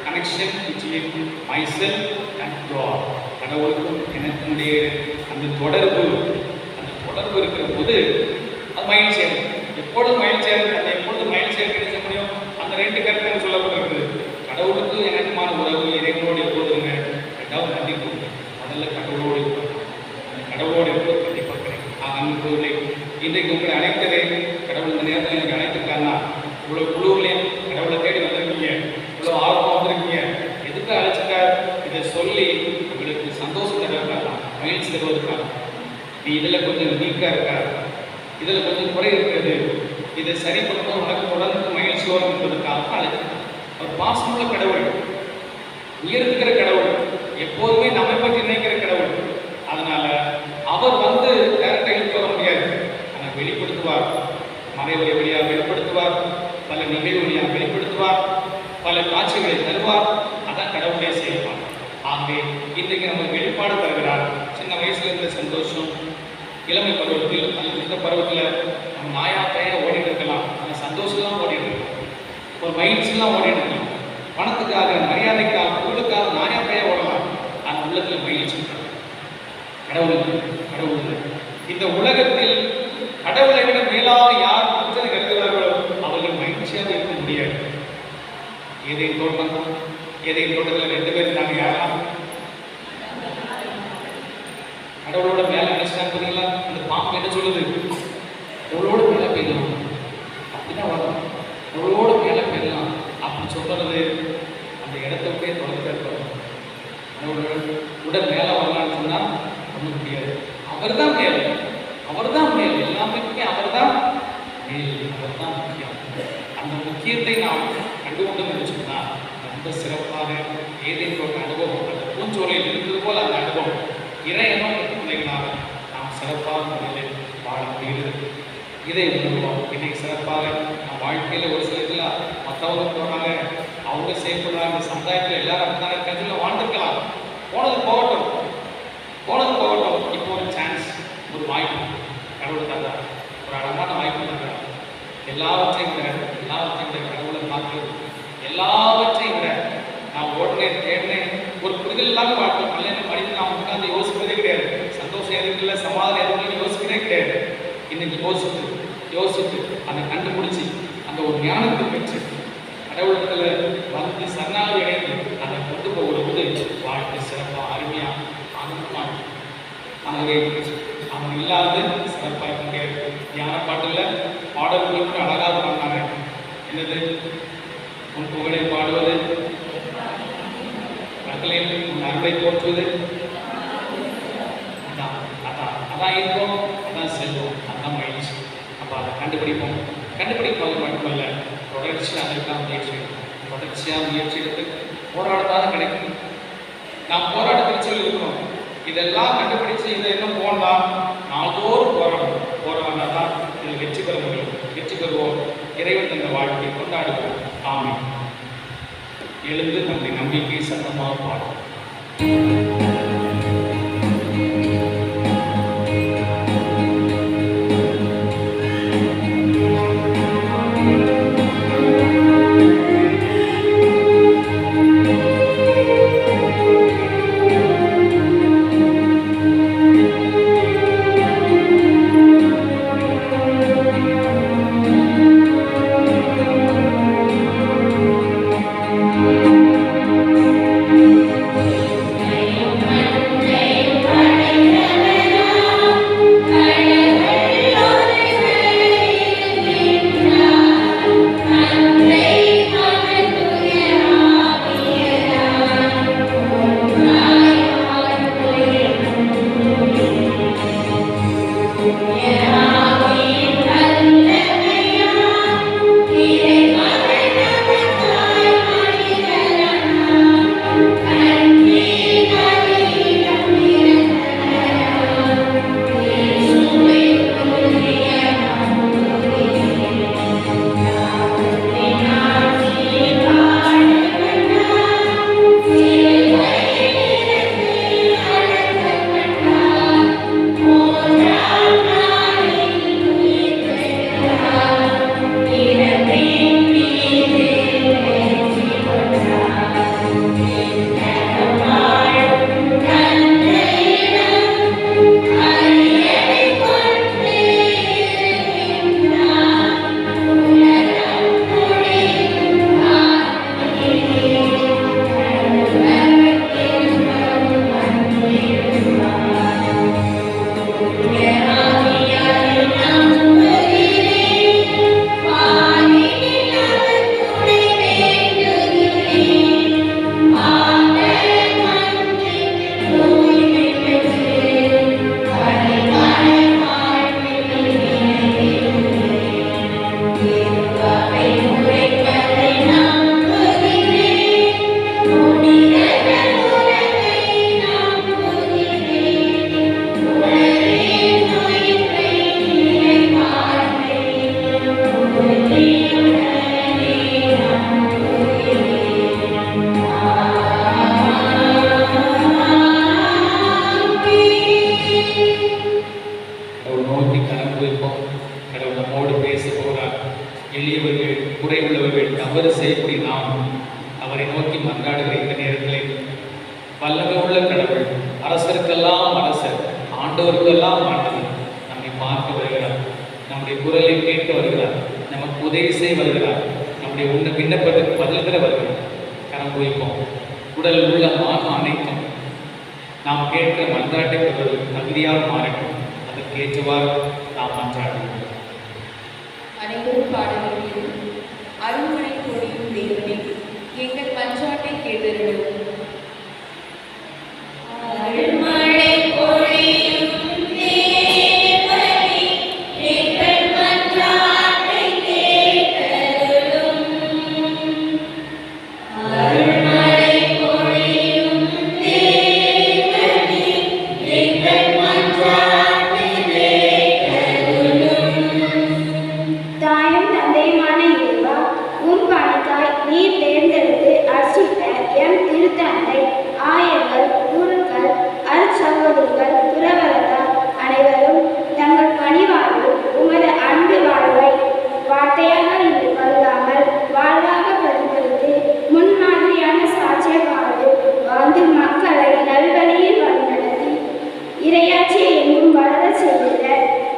connection between myself and God, கடவுளுக்கும் எனக்குடைய அந்த தொடர்பு இருக்கிற போது அது மகிழ்ச்சியாக இருக்கும். எப்பொழுதும் மகிழ்ச்சியாக இருக்கு. அந்த எப்பொழுதும் மகிழ்ச்சியாக கிடைச்ச முடியும். அந்த 2 கருத்து சொல்லப்பட்டிருக்குது. கடவுளுக்கு எனக்குமான உறவு இறைவனோடு எப்போதுங்க. 2வது நன்றி கொடுங்க. முதல்ல கடவுளோடு இருப்போம். அந்த கடவுளோடு இருப்பது கண்டிப்பாக கிடைக்கும். அன்பு இன்றைக்கு உங்களை அழைத்ததே கடவுள் இந்த நேரத்தில் எனக்கு அழைத்திருக்காருன்னா, இவ்வளோ குழுவிலையும் கடவுளை தேடி வந்திருக்கீங்க, இவ்வளோ ஆர்வமாக வந்திருக்கீங்க. எதுக்கு அழைச்சிருக்கார்? இதை சொல்லி உங்களுக்கு சந்தோஷம் தருவதற்காக, மகிழ்ச்சி தருவதற்காக. நீ இதில் கொஞ்சம் வீக்காக இருக்கா, இதில் கொஞ்சம் குறை இருக்கிறது, இதை சரி பண்ணும்போது உனக்கு தொடர்ந்து மகிழ்ச்சி வரும் என்பதற்காக அழைச்சிருக்கார். அவர் பாசமுள்ள கடவுள், உயர்த்துக்கிற கடவுள், எப்போதுமே நம்மை பற்றி நினைக்கிற கடவுள். அதனால அவர் வந்து டைரக்டாக இழுத்து வர முடியாது. ஆனால் வெளிப்படுத்துவார். மறைவுரை வழியாக வெளிப்படுத்துவார், பல நிகழ்வு வழியாக வெளிப்படுத்துவார், பல காட்சிகளை தருவார். அதான் கடவுளே செய்வார். ஆகவே இன்றைக்கு நம்ம வெளிப்பாடு தருகிறார். சின்ன வயசுல இருந்த சந்தோஷம், இளமை பருவத்தில் அல்லது இந்த பருவத்தில் நம்ம நாயாத்தையாக ஓடிட்டு இருக்கலாம். அந்த சந்தோஷம்லாம் ஓடிட்டு இருக்கலாம், ஒரு மகிழ்ச்சியெல்லாம் ஓடிட்டு இருக்கலாம். பணத்துக்காக, மரியாதைக்காக, புகழுக்காக நாயாத்தையாக ஓடலாம். அந்த உள்ளத்தில் மகிழ்ச்சி கடவுள் இந்த உலகத்தில் கடவுளை விட மேலாக யார் குற்றத்தை கருதுகிறார்களோ அவர்கள் மகிழ்ச்சியாக இருக்க முடியாது. ஏதேன் தோட்டத்தில் 2 பேர் இருந்தாங்க. யாரெல்லாம் கடவுளோட மேலே நினைச்சாங்க பார்த்தீங்களா? அந்த பாம்பு என்ன சொல்லுது? கடவுளோட மேலே போயிடலாம், அப்படிதான் வரும். கடவுளோட மேலே போயிடலாம் அப்படி சொல்றது அந்த இடத்த போய் தொடர்ந்து இருப்பார். கடவுளோட உடல் மேலே வரலான்னு சொன்னால் பண்ண முடியாது. அவர் தான் மேல், எல்லாமே அவர் தான் மேல், அவர் தான் முக்கியம். அந்த முக்கியத்தை நாம் கண்டுகொண்டு சொன்னால் ரொம்ப சிறப்பாக ஏதேன் தோட்ட அனுபவம், அந்த பூஞ்சோலையில் இருந்தது போல் அந்த அனுபவம் இறையனும் பிள்ளைகளாக நாம் சிறப்பாக முறையில் வாழ முடிகிறது. இதை உணர்வோம். இன்னைக்கு சிறப்பாக நம் வாழ்க்கையில் ஒரு சில இதில் மற்றவங்க போகிறாங்க, அவங்க செயல்படுறாங்க, சமுதாயத்தில் எல்லாரும் அப்படிதான் இருக்காங்க, வாழ்ந்துருக்கலாம். போனது போகட்டும். இப்போ ஒரு சான்ஸ், ஒரு வாய்ப்பு கடவுள் தந்தார், ஒரு அழகான வாய்ப்பு தந்தார். எல்லாவற்றையும் விட கடவுளை பார்க்கிறது, எல்லாவற்றையும் விட நான் ஓடினேன், தேடினேன், ஒரு புரிதல் இல்லாமல் வாழ்க்கை கல்யாணம் படித்து நான் உட்காந்து யோசிப்பதே கிடையாது. சந்தோஷம் எதுவும் இல்லை, சமாதானம் எதுவும் இல்லை, யோசிக்கிறதே கிடையாது. இன்னைக்கு யோசித்து அதை கண்டுபிடிச்சி அந்த ஒரு ஞானத்தை பெற்று கடவுளத்தில் வந்து சரணாகி அடைந்து அதை கொண்டு போகிறது வாழ்க்கை சிறப்பாக, அருமையாக, ஆனந்தமாக. ஆகவே அவன் இல்லாத சிறப்பாக இருக்க முடியாது. தியான பாட்டில் பாடல்களுக்கு அழகாக பண்ணாங்க. என்னது? உன் புகழை பாடுவது, மக்களில் உன் அருளை போற்றுவது, அதான் இருக்கும், அதான் செல்வோம், அதான் மகிழ்ச்சி. அப்போ அதை கண்டுபிடிப்பது மட்டுமல்ல, தொடர்ச்சியாக முயற்சி எடுத்து போராடத்தான் கிடைக்கும். நாம் போராட்டத்தில் சொல்லியிருக்கிறோம். இதெல்லாம் கண்டுபிடிச்சு இதை இன்னும் போனால் நாள்தோறும் போராடினா தான் இதில் வெற்றி பெற முடியும். வெற்றி பெறுவோம். இறைவன் தந்த வாழ்க்கையை கொண்டாடுவோம். ஆமென். எழுந்து நம்முடைய நம்பிக்கை சத்தமாக பாடுவோம்.
Amen.
எளியவர்கள், குறை உள்ளவர்கள், தவறு செய்யக்கூடிய நாம் அவரை நோக்கி மன்றாடுகிற இந்த நேரத்தில் வல்லமை உள்ள கடவுள், அரசருக்கெல்லாம் அரசர், ஆண்டவருக்கெல்லாம் ஆண்டவர் நம்மை பார்க்க வருகிறார், நம்முடைய குரலை கேட்க வருகிறார், நமக்கு உதவி செய்ய வருகிறார், நம்முடைய விண்ணப்பத்துக்கு பதில் தர வருகிறார். கரம் குவிப்போம். உடல் உள்ள ஆன்மா அனைத்தும் நாம் கேட்கிற மன்றாட்டை தகுதியாக மாறட்டும். அதற்கு ஏற்றவாறு நாம் மன்றாடுவோம்.
அனைவரும் பாட வேண்டியது அருள்மழை பொழியும் தேவனே, எங்கள் மன்றாட்டை கேட்டருளும்.
அருள்மழை பொழியும் தேவனே, எங்கள் மன்றாட்டை கேட்டருளும். அருள்மழை பொழியும் தேவனே, எங்கள் மன்றாட்டை கேட்டருளும்.
தாயும் தந்தையுமான இறைவா, உம் பணிக்காய் நீர் தேர்ந்தெடுத்து அர்ச்சித்த எம் திருத்தந்தை, ஆயர்கள், குருக்கள், அருட்சகோதரிகள், துறவரத்தார் அனைவரும் தங்கள் பணிவாழ்வில் உமது அன்பு வாழ்வை வார்த்தையாக இன்று கருதாமல் வாழ்வாக பிரதிபலித்து முன்மாதிரியான சாட்சிய வாழ்ந்து மக்களை நல்வழியில் வழிநடத்தி இறையாட்சியை எங்கும் வளரச் செய்கிற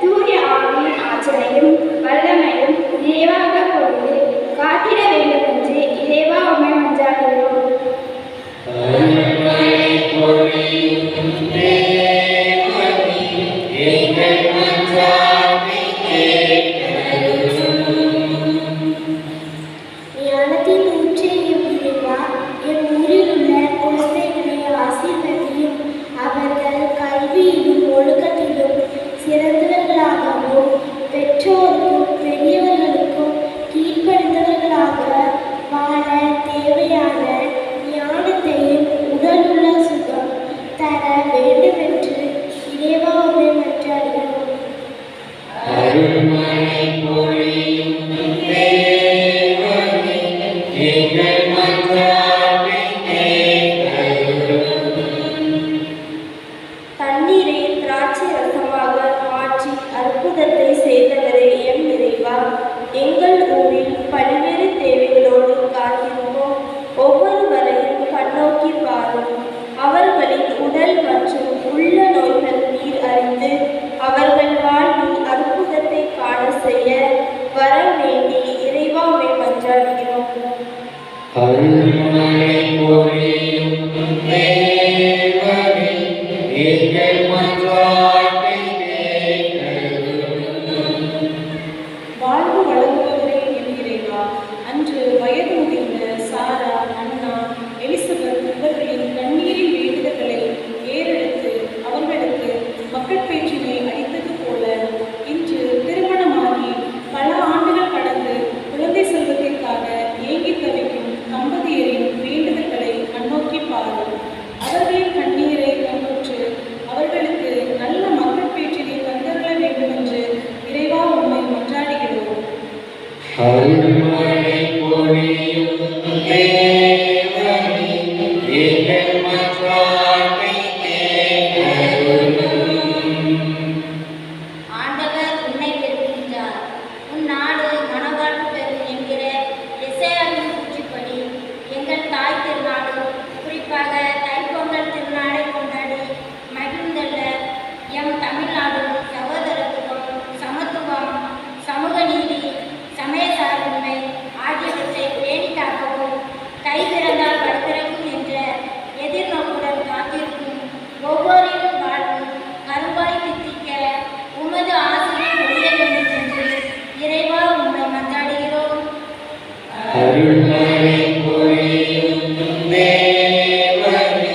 தூய ஆவியின் ஆற்றலையும் வல்லமையும் நிறைவாக கொண்டு காட்டிட வேண்டும் என்று இறைவா உம்மை மன்றாடுகிறோம். ஞானத்தின் ஊற்றே எம் இறைவா, எம் ஊரில் உள்ள குழந்தைகளை ஆசீர்வதியும். அவர்கள் கல்வியிலும் ஒழுக்கத்திலும் சிறந்தவர்களாகவும் பெற்றோருக்கும் பெரியவர்களுக்கும் கீழ்ப்படிந்தவர்களாக வாழ தேவையான ஞானத்தையும் உடலுள்ள சுகம் தர வேண்டுமென்று இறைவா உம்மை மன்றாடுகிறோம். தண்ணீரை திராட்சை ரசமாக மாற்றி அற்புதத்தை செய்தவரே எம் இறைவா, எங்கள் ஊரில் பல்வேறு தேவைகளோடு காத்திருக்கும் ஒவ்வொருவரையும் கண்ணோக்கி பாரும். அவர்களின் உடல் மற்றும் உள்ள நோய்கள் நீர் அறிந்து அவர்கள் வாழ்வில் அற்புதத்தை காண செய்ய வர வேண்டி இறைவா உம்மை மன்றாடுகிறோம்.
வாழ்வு வழங்குபவரே என் இறைவா, அன்று வயது முதிர்ந்த சாரா, அண்ணா, எலிசபெத் இவர்களின் கண்ணீரின் வேண்டுதல்களை ஏறெடுத்து அவர்களுக்கு மக்கள் பேச்சினை அளித்தது போல இன்று திருமணமாகி பல ஆண்டுகள் கடந்து குழந்தை செல்வத்திற்காக ஏங்கி தவிக்கும் தம்பதியரின் வேண்டுதல்களை கண்ணோக்கி பாரும். அவர்களின் கண்ணீரை கண்ணுற்று அவர்களுக்கு நல்ல மக்கள் பேச்சினை தந்தருள வேண்டும் என்று இறைவா உம்மை மன்றாடுகிறோம்.
ஆண்டவர் உன்னை பெறுகின்றார். உன் நாடு மனவாழ்வு பெறும் என்கிற எசேயாவின் கூற்றுப்படி எங்கள் தாய் திருநாடு, குறிப்பாக தைப்பொங்கல் திருநாளை கொண்டாடி மகிழ்ந்துள்ள எம் தமிழ்நாடும் சகோதரத்துவம், சமத்துவம், சமூக நீதி, சமய சார்பின்மை ஆகியவற்றை பேணி காக்கவும் கை திறந்தால் வடகிழக்கும் என்ற எதிர்நோக்குடன் காத்திருக்கும் ஒவ்வொருவரின் வாழ்வும் கருவாய் தித்திக்க உமது ஆசிரியர் ஒழிய வேண்டும் என்று இறைவா உம்மை மன்றாடுகிறோம். அருள்மழை பொழியும் தேவனே,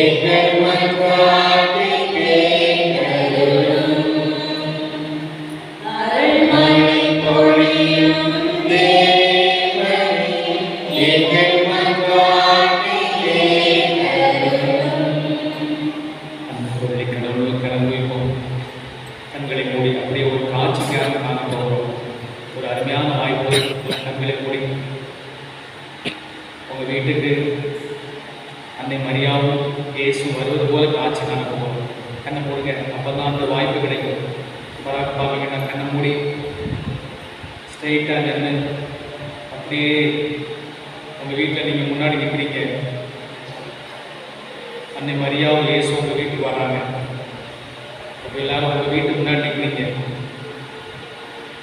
எங்கள் மன்றாட்டை கேட்டருளும்.
அந்த குரலை கடவுள் கரம் வைப்போம். கண்களை மூடி அப்படியே ஒரு காட்சிக்காக காண போகிறோம். ஒரு அருமையான வாய்ப்பு. கண்களை மூடி உங்கள் வீட்டுக்கு அன்னை மரியாவும் இயேசு வருவது போல காட்சி காண போகிறோம். கண்ணை மூடுங்க, அப்போ தான் அந்த வாய்ப்பு கிடைக்கும். பராக் பாவிங்கன்னா கண்ணை மூடி ஸ்ட்ரெயிட்டாக நின்று அப்படியே உங்கள் வீட்டில் நீங்கள் முன்னாடி நிற்கிறீங்க. அன்னை மரியாவும் இயேசு உங்கள் வீட்டுக்கு வராங்க. அப்போ எல்லாரும் உங்கள் வீட்டுக்கு முன்னாடி நிற்கிறீங்க.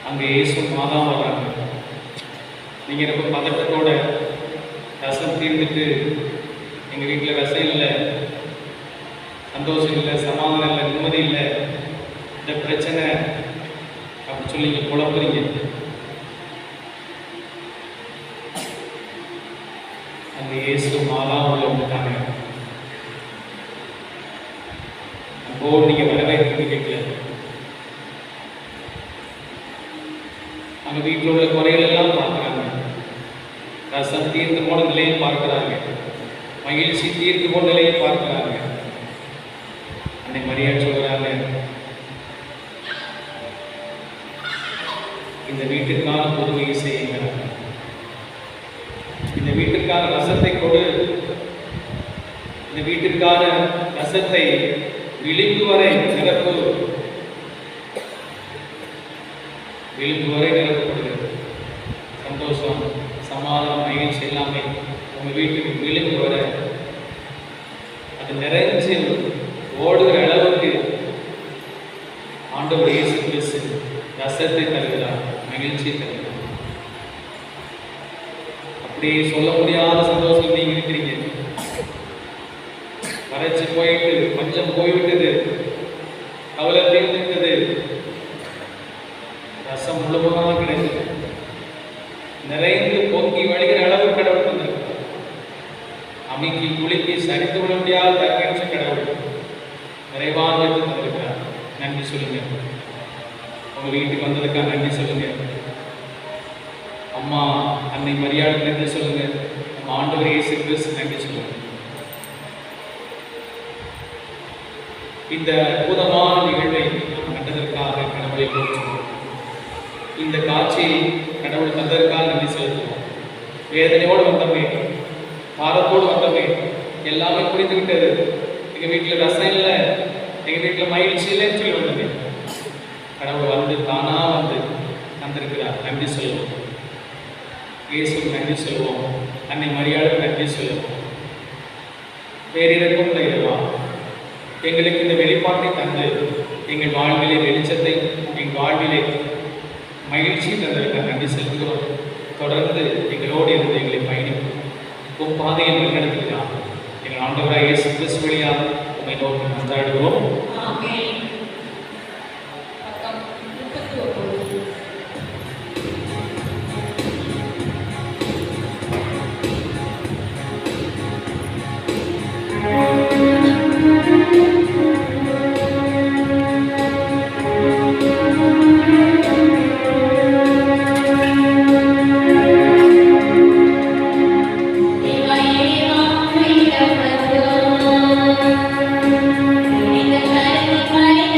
அங்கே இயேசு மாதாவும் வர்றாங்க. நீங்கள் ரொம்ப பதட்டத்தோட ரசம் தீர்ந்துட்டு எங்கள் வீட்டில் ரசம் இல்லை, சந்தோஷம் இல்லை, சமாதானம் இல்லை, நிம்மதி இல்லை, இந்த பிரச்சனை அப்படி சொல்லி நீங்கள் குழப்புறீங்க. அந்த இயேசு மாதாவும் உள்ள வந்துட்டாங்க. அப்போ நீங்கள் வரவேற்கிறது வீட்டில் அங்கே வீட்டில் உள்ள குறைகளெல்லாம் பார்க்குறாங்க. ரசம் தீர்ந்து போன நிலையை பார்க்குறாங்க. மகிழ்ச்சி தீர்ந்து போன நிலையை பார்க்குறாங்க. அன்னை மரியா சொல்கிறாங்க, இந்த வீட்டுக்கான புதுமையை செய்யுங்க, இந்த வீட்டுக்கான ரசத்தை கொடு, இந்த வீட்டிற்கான ரசத்தை விளிம்பு வரை நிரப்பு, விளிம்பு வரை நிரப்பப்படுகிறது. சந்தோஷம், சமாதானம், மகிழ்ச்சி எல்லாமே உங்கள் வீட்டுக்கு விளிம்பு வர அது நிறைஞ்சு ஓடுகிற அளவுக்கு ஆண்டவர் இயேசு கிறிஸ்து ரசத்தை தருகிறார், மகிழ்ச்சியை தருகிறார். அப்படியே சொல்ல முடியாத சந்தோஷம் நீங்க இருக்கிறீங்க. வறட்சி போயிட்டு பஞ்சம் போய்விட்டது, கவலை தீர்ந்துவிட்டது, ரசம் முழுவதுமாக கிடைத்தது, நிறைந்து பொங்கி வழிகிற அளவு கடவுள் வந்திருக்கிறார். அமைக்கி குலுக்கி சரித்து விட முடியாத தற்கென்ற கடவுள் நிறைவாக தந்திருக்கிறார். நன்றி சொல்லுங்க. உங்க வீட்டுக்கு வந்ததுக்காக நன்றி சொல்லுங்க. அம்மா அன்னை மரியாதைக்கு நன்றி சொல்லுங்க. நம்ம ஆண்டவர் இயேசு கிறிஸ்து நன்றி சொல்லுங்க. இந்த அற்புதமான நிகழ்வை நாம் கண்டதற்காக கடவுளை போற்றுவோம். இந்த காட்சியை கடவுள் தந்ததற்காக நன்றி செலுத்துவோம். வேதனையோடு வந்தோமே, பாரத்தோடு வந்தோமே, எல்லாமே புரிந்துவிட்டது. எங்கள் வீட்டில் ரசம் இல்லை, எங்கள் வீட்டில் மகிழ்ச்சி இல்லைன்னு சொல்லி வந்தோமே, கடவுள் வந்து தானா வந்து தந்திருக்கிறார். நன்றி சொல்லுவோம். இயேசுக்கு நன்றி சொல்லுவோம். அன்னை மரியாதைக்கு நன்றி சொல்லுவோம். பேரிடக்கும் இறைவா, எங்களுக்கு இந்த வெளிப்பாட்டை தந்து எங்கள் வாழ்விலே வெளிச்சத்தை, எங்கள் வாழ்விலே மகிழ்ச்சியை தந்திருக்க நன்றி செலுத்துகிறோம். தொடர்ந்து எங்களோடு இருந்து எங்களை பயணிக்கும் பாதையை வழிநடத்துகிறார். எங்கள் ஆண்டவராக இயேசு கிறிஸ்து வழியாக உம்மை நோக்கி மன்றாடுகிறோம்.
இந்த கருணை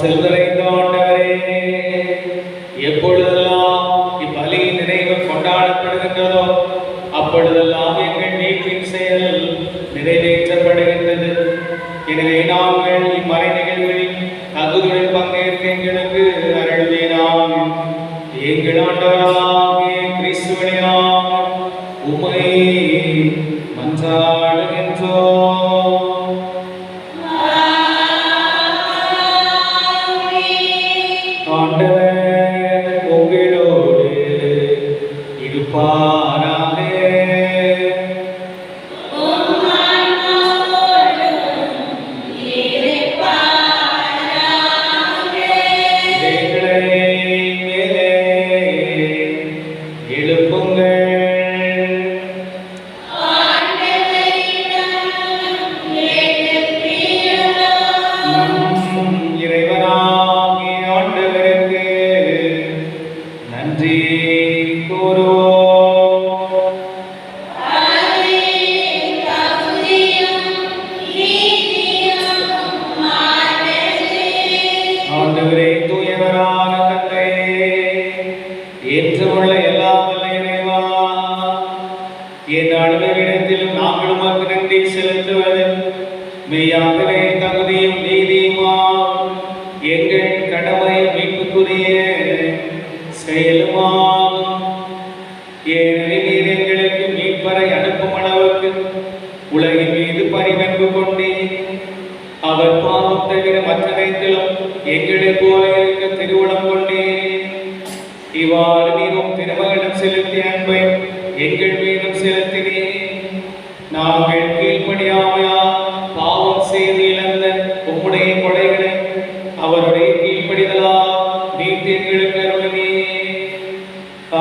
ஆற்றல் நிறைந்த ஆண்டவரே, எப்பொழுதெல்லாம் இப்பலியின் நினைவு கொண்டாடப்படுகின்றதோ அப்பொழுதெல்லாம் எங்கள் மீட்பின் செயல் நிறைவேற்றப்படுகின்றது. எனவே நாங்கள் இம்மறை நிகழ்வில் தகுதியுடன் பங்கேற்க எங்களுக்கு அருள்வீராக. எங்கள் ஆண்டவராகிய கிறிஸ்து வழியாக உம்மை மன்றாடுகின்றோம். ஆண்டவர் உங்களோடு இருப்பாராக. மெய்யாகவே தகுதியும் நீதியுமா எங்கள் கடமை மீட்புக்குரிய செயலுமாகும். ஏனெனில் நீர் எங்களுக்கு மீட்பரை அனுப்பும் அளவுக்கு உலகின் மீது பரிவன்பு கொண்டே அவர் பாவம் தவிர மற்றனைத்திலும் எங்களை போல இருக்க திருவுளம் கொண்டே இவ்வாறு நீரும் திருமகனிடம் செலுத்திய அன்பை எங்கள் மீதும் செலுத்தினே. நாங்கள் கீழ்ப்படியாமையா பாவம் செய்து இழந்த உம்முடைய கொடைகளை அவருடைய கீழ்ப்படிதலா நீட்டு எங்களுக்கு அருளினே.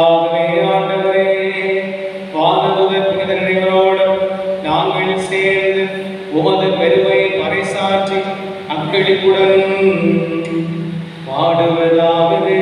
ஆகவே ஆண்டவரே, வானதூதர் புனித நினைவரோடும் நாங்கள் சேர்ந்து உமது பெருமையை பறைசாற்றி அக்களிப்புடன் பாடுவதாவது.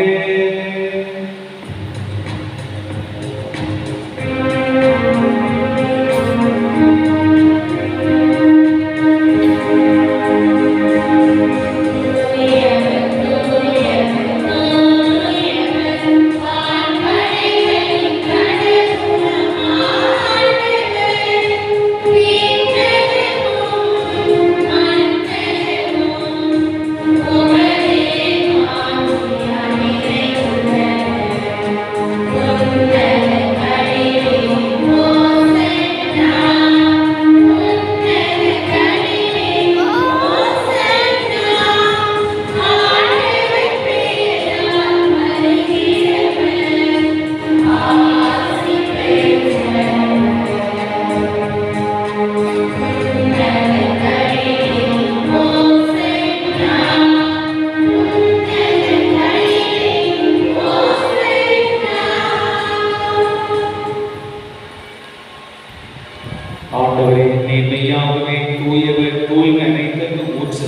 ஆண்டவரே, நீர் மெய்யாகவே தூயவர், தூய்மை அனைத்திற்கும் ஊற்று.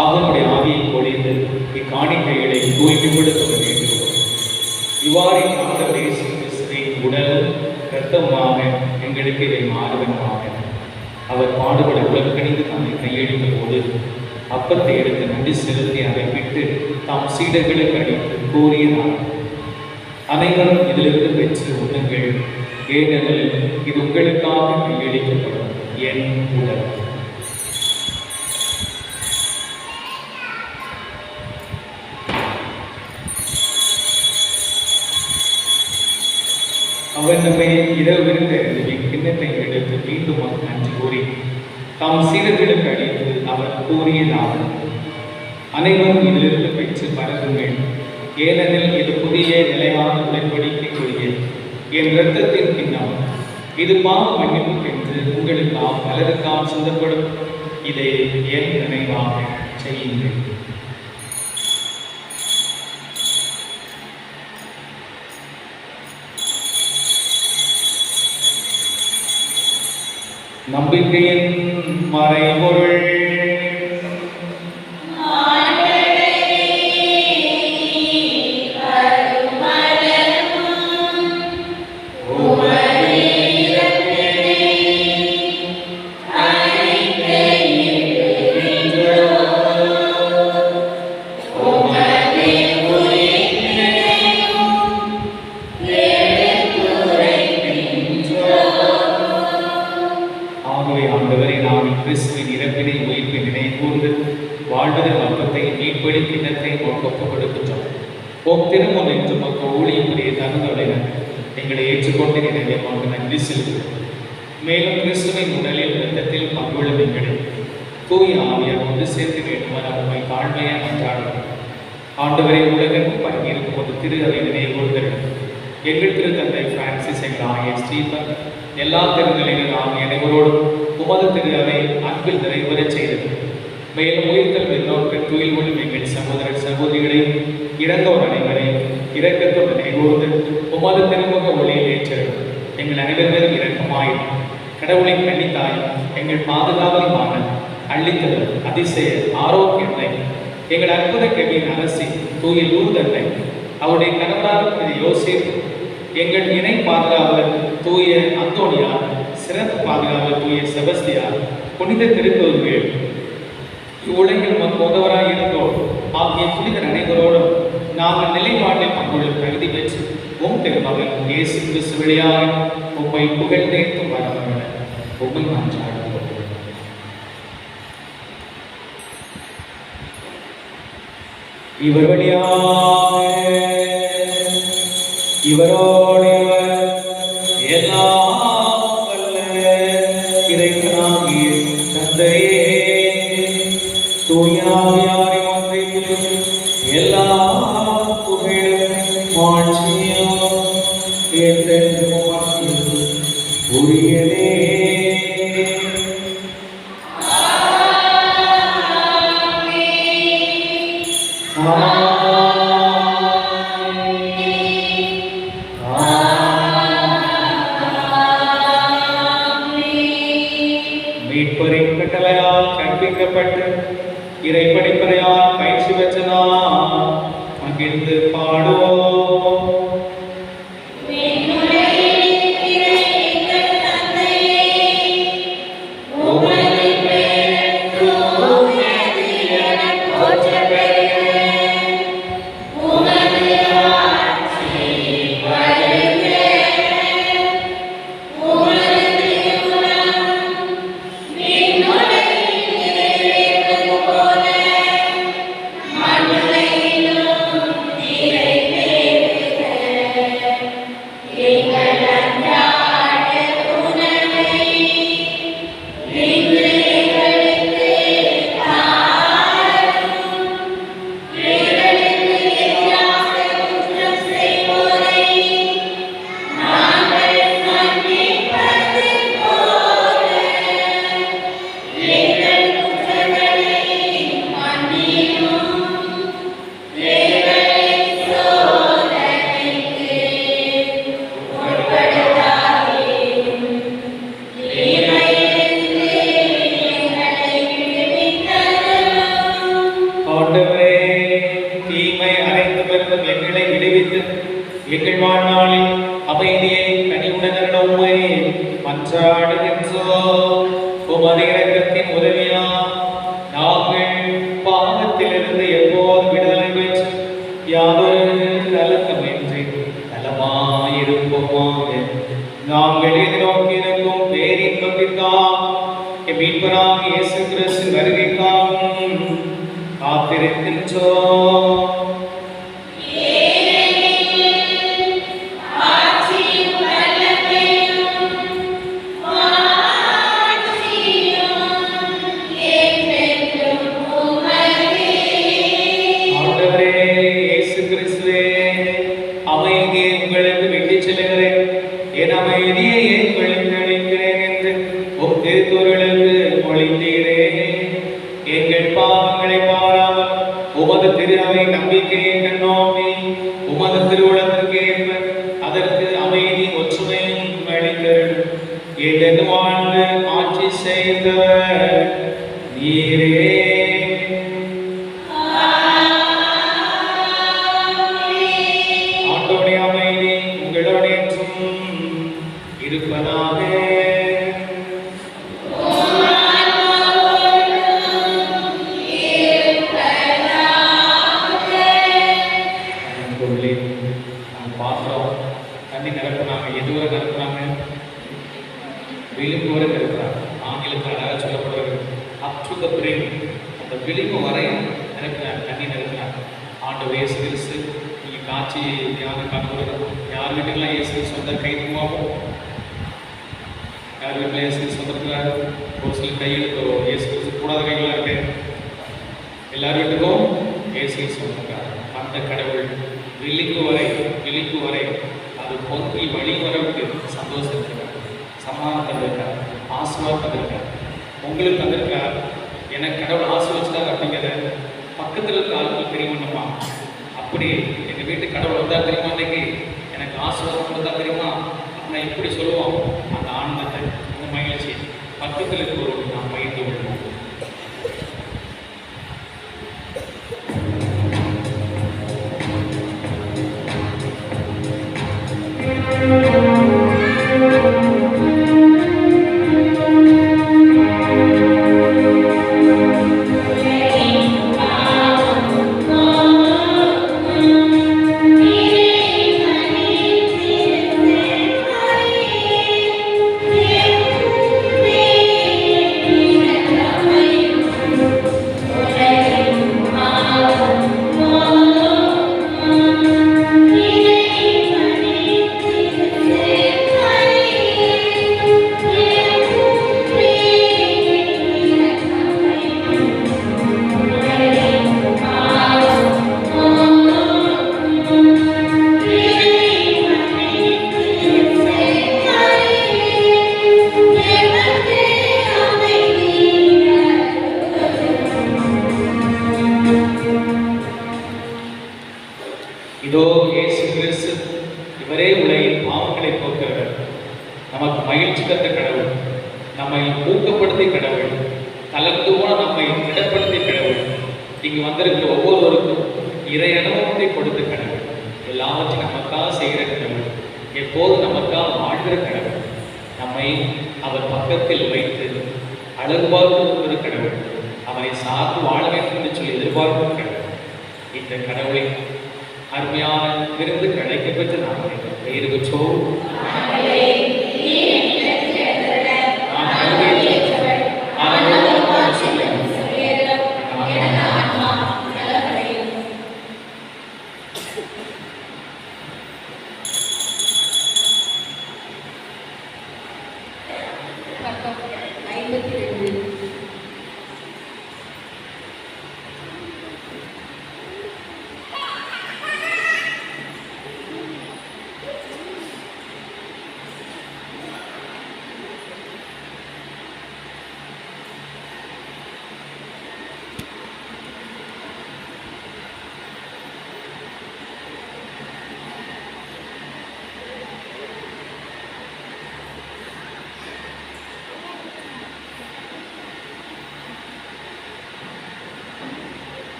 அவனுடைய ஆவியை பொழிந்து இக்காணிக்கைகளை தூய்மைப்படுத்த வேண்டும். இவ்வாறு ஆண்டவரே கிறிஸ்துவின் உடல் இரத்தமாக எங்களுக்கு இதை மாறுவனமாக. அவர் பாடுபட உலகணிந்து தம்மை கையெழுந்த போது அப்பத்தை எடுத்து நன்றி செலுத்தி அதை விட்டு தாம் சீடர்களுக்கு அளித்து கூறினார், அனைவரும் இதிலிருந்து பெற்று உண்ணுங்கள், ஏனெனில் இது உங்களுக்காக கையளிக்கப்படும் என் உடல். அவர் நம்மை இரவு விருந்த கிண்ணத்தை எடுத்து மீண்டும் நன்றி கூறி தாம் சீடர்களுக்கு அளித்து அவர் கூறியதாவது, அனைவரும் இதிலிருந்து பெற்று பரவுங்கள், ஏனெனில் இது புதிய நிலையான உடன்படிக்கைக்குரிய என் இரத்தத்தின் கிண்ணம். இது பாவ மன்னிப்புக்கென்று உங்களுக்காக பலருக்காக சிந்தப்படும். இதை என் நினைவாக செய்யுங்கள். நம்பிக்கையின் மறைபொருள். உம் திருமுன் என்று மக்கள் ஊழியம் புரிய தகுந்தவர்கள் எங்களை ஏற்றுக்கொண்டு நிறைவேற்ற நன்றி செலுத்துகிறோம். மேலும் கிறிஸ்துவின் உடலில் இரத்தத்தில் பங்குள்ள எங்களை தூய ஆவியார் ஒன்று சேர்த்து வேண்டுமாறு உண்மை தாழ்மையாக மன்றாடுகிறோம். ஆண்டவரை உலகெங்கும் பங்கியிருக்கும் ஒரு திரு அவை நினைவுறுகிறது. எங்கள் திருத்தந்தை பிரான்சிஸ், எங்கள் ஆயர் ஸ்டீபன், எல்லா திருநிலைகள் ஆகிய அனைவரோடும் உமது திரு அவை அன்பில் நிறைவுறச் செய்தது. மேலும் உயிர்த்தல் வெள்ளோர் துயில் கொள்ளும் எங்கள் சகோதரர் சகோதரிகளை இறந்தோர் அனைவரை இரக்கத்தோடு நினைவுறுது உமது திருமுக ஒளியில் ஏற்றது. எங்கள் அனைவரும் இரக்கமாயும் கடவுளின் கண்ணித்தாய் எங்கள் பாதுகாவலுமான அள்ளித்தது அதிசய ஆரோக்கியத்தை எங்கள் அற்புத கவியின் அரசி தூய லூர்தன்னை, அவருடைய கணவராக யோசேப்பு, எங்கள் இணை பாதுகாவலர் தூய அந்தோனியார், சிறப்பு பாதுகாவலர் தூய செபஸ்தியார், புனித திருக்கோவில்கள், இவ்வுலகில் நமக்கு உதவராக இருந்தோம் ஆகிய புனிதர் அனைவரோடும் நாங்கள் நிலைப்பாட்டில் பங்குள்ள தகுதி பெற்று உம் திருமகன் இயேசு கிறிஸ்து வழியாக உம்மை புகழ்ந்தேற்றும் வரவர்கள் உம்மை மாற்றாடுவோம். இவர் வழியாக இவரோடு எல்லாம் வல்ல இறைவனாகிய தந்தையே, தூயாவியாரை ஒன்றில் எல்லா புகழும் மாட்சியும் என்றென்றும் உரியதே. மீட்பரின் கட்டளையால் கற்பிக்கப்பட்டு இறைப்படிப்பறையால் பயிற்சி பெற்றதால் மகிழ்ந்து பாடுவோம். எங்கள் வாழ்நாளில் அமைதியை கனிவுடன் உம்மை மன்றாடுகின்றோம். உமது இரக்கத்தின் உதவியால் நாங்கள் பாவத்திலிருந்து எப்போதும் விடுதலை பெற்று யாதொரு கலக்கமின்றி நலமாயிருப்போமாக. நாங்கள் எதிர்நோக்கி இருக்கும் பேரின்பத்திற்காக மீட்பராக இயேசு கிறிஸ்து வருகைக்காகவும் காத்திருக்கின்றோம். என் அமைதியை உங்களுக்கு அளிக்கிறேன் என்று உம் திருத்தூதர்களுக்கு மொழிந்தீரே. எங்கள் பாவங்களை பாராமல் உமது திரு அவை நம்பிக்கையை கண்ணோக்கி உமது திருவுளத்திற்கு ஏற்ப அதற்கு அமைதி ஒற்றுமையும் அளித்தருள். என்றென்று வாழ்ந்து ஆட்சி செய்தவர் நீரே. ஆண்டவருடைய அமைதி உங்களோடு இருப்பதாக. பாத்திரம் தண்ணி நிரப்புறாங்க, எதுவரை நிரப்புறாங்க, விளிம்பு வரை நிரப்புறாங்க. ஆங்கிலத்தில் அழகாக சொல்லப்படுறது அப் டு த பிரிங், அந்த விளிம்பு வரை நிரப்பினார், தண்ணி நிரப்பினார். ஆண்டவர் இயேசு கிறிஸ்து ஆட்சி தியான காலத்தில் யார் வீட்டுக்கெல்லாம் இயேசு சொந்த கைதுவாகும், யார் வீட்டில் இயேசு சொந்தத்தில் ஒரு சில கையெழுத்து இயேசு கூடாத கைகளாக இருக்கு. எல்லார் வீட்டுக்கும் இயேசு சொந்தக்கார். அந்த கடவுள் விழிக்கு வரை அது பொங்கி வழி வரவுக்கு சந்தோஷம் தந்திருக்கார், சமாதானம் தந்திருக்கார், ஆசீர்வாதம் தந்திருக்கார். உங்களுக்கு தந்திருக்கார். எனக்கு கடவுள் ஆசீர்வதிச்சார் அப்படிங்கிறத பக்கத்தில் இருக்க ஆளுக்கு தெரியுமா? அப்படி எங்கள் வீட்டுக்கு கடவுள் வந்தால் தெரியுமா, இன்னைக்கு எனக்கு ஆசீர்வாதம் கொடுத்தா தெரியுமா நான் இப்படி சொல்லுவோம். அந்த ஆனந்தத்தை, அந்த மகிழ்ச்சி பக்கத்தில் இருக்கிறவர்களுக்கு நாம் பகிர்ந்து கொள்வோம். இதோ இயேசு கிறிஸ்து, இவரே உலகின் பாவங்களை போக்குகிறவர், நமக்கு மகிழ்ச்சி தந்த கடவுள், நம்மை ஊக்கப்படுத்திய கடவுள், கலந்து போன நம்மை திடப்படுத்திய கடவுள், இங்கு வந்திருக்கிற ஒவ்வொருவருக்கும் இறை அனுபவத்தை கொடுத்த கடவுள், எல்லாவற்றையும் நமக்காக செய்கிற கடவுள், எப்போது நமக்காக வாழ்கிற கடவுள், நம்மை அவர் பக்கத்தில் வைத்து அழகு பார்க்கிற கடவுள், அவரை சார்ந்து வாழ வேண்டும் என்று சொல்லி எதிர்பார்க்கிற கடவுள். இந்த கடவுளை அருமையான விருந்து கிடைக்க பெற்று நாம் பெயர் பெற்றோம்.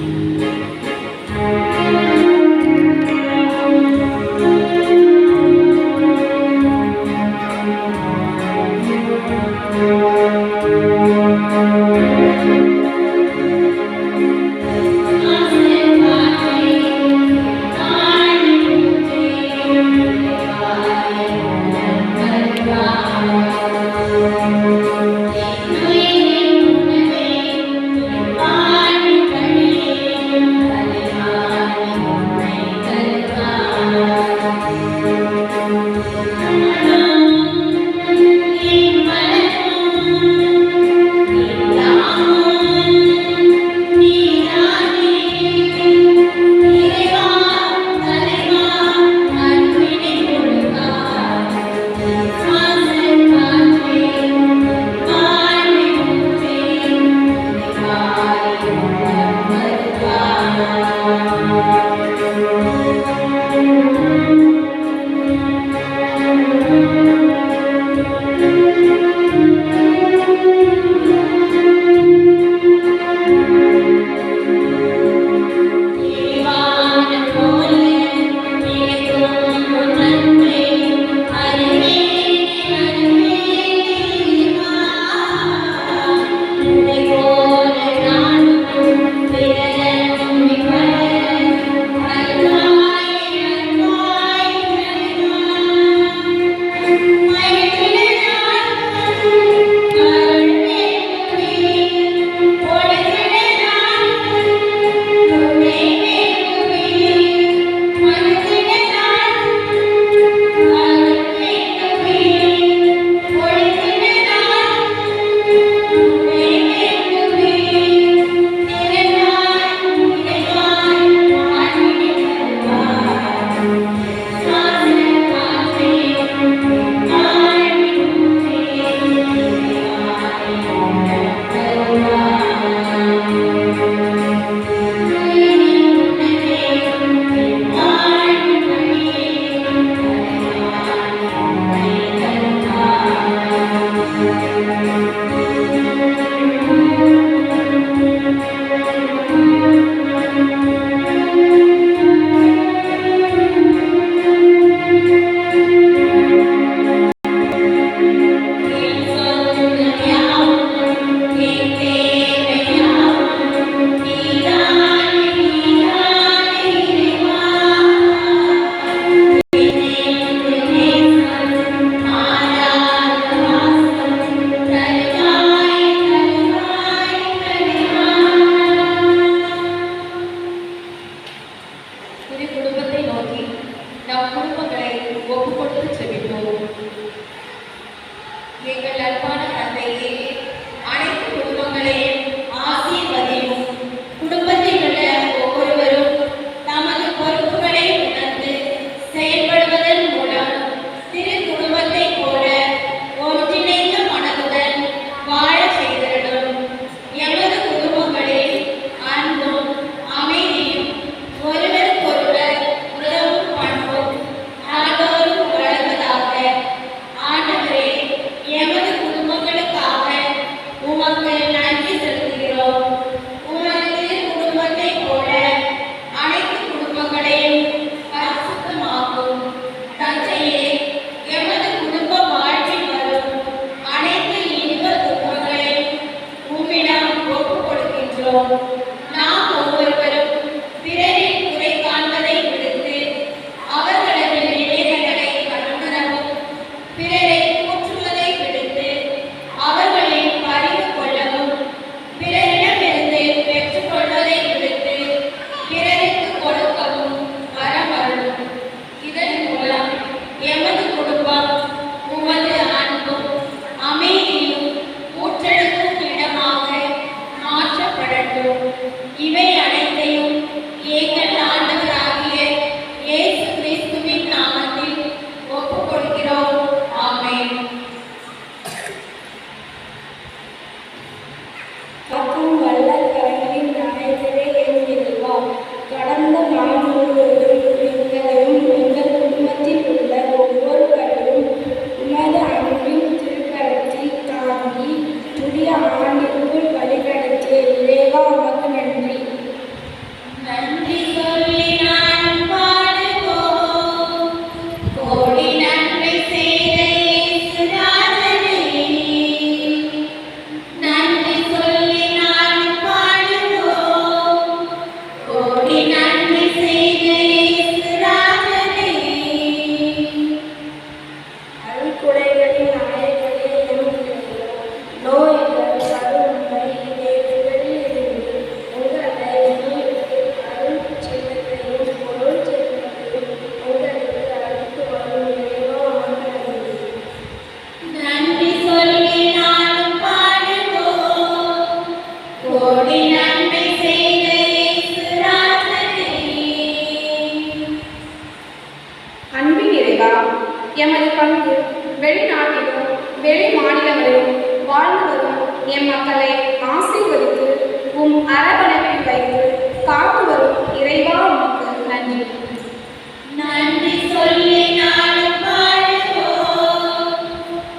Amen. கொள்கிறோம். நாம் ஒவ்வொருவரும் பிறரின் குறை காண்பதை விடுத்து அவர்களது நிலைகளை கண்டுணரவும், பிறரை போற்றுவதை விடுத்து அவர்களை பறிந்து கொள்ளவும், பிறரிடமிருந்து பெற்றுக்கொள்வதை விடுத்து பிறருக்கு கொடுக்கவும் வரமருளும். இதன் மூலம் எமது குடும்பம் உமது அன்பும் அமைதியும் ஊற்றெடுக்கும் இடமாக மாற்றப்படட்டும். இவை அனைத்தையும் எங்கள் ஆண்டவராகிய இயேசு கிறிஸ்துவின் நாமத்தில் ஒப்புக்கொள்கிறோம். ஆமென்.
காக்கும் வல்ல கரங்களின் நாயகரே என் இறைவா, கடந்த நாள் முழுவதும் எங்களையும் எங்கள் குடும்பத்தில் உள்ள ஒவ்வொருவரையும் உமது அன்பின் திருக்கரத்தில் தாங்கி புதிய ஆண்டிற்குள் வழிநடத்திய இறைவா உமக்கு நன்றி.
நன்றி சொல்லி நான் பாடுவோம், கோடி நன்மை செய்த இயேசு ராஜனே. நன்றி சொல்லி நான் பாடுவோம், கோடி நன்மை செய்த இயேசு ராஜனே.
அருள்குடைகளின் நாயகரே என் இறைவா, நோய்கள் கருமை இடைவெளிகளில் இருந்து உங்களை மீட்டு அருள் செல்வத்தையும் பொருள் செல்வத்தையும் உங்களுக்கு அளித்து வரும் இறைவா உமக்கு நன்றி.
நன்றி சொல்லி நான் பாடுவோம், கோடி நன்மை செய்த இயேசு ராஜனே.
அன்பின் இறைவா, எமது பங்கு வெளிநாட்டிலும் வெளி மாநிலங்களிலும் வாழ்ந்து வரும் எம் மக்களை ஆசீர்வதித்து உம் அரவணைப்பில் வைத்து காத்து வரும் இறைவா உமக்கு நன்றி.
நன்றி சொல்லி நான் பாடுவோம்,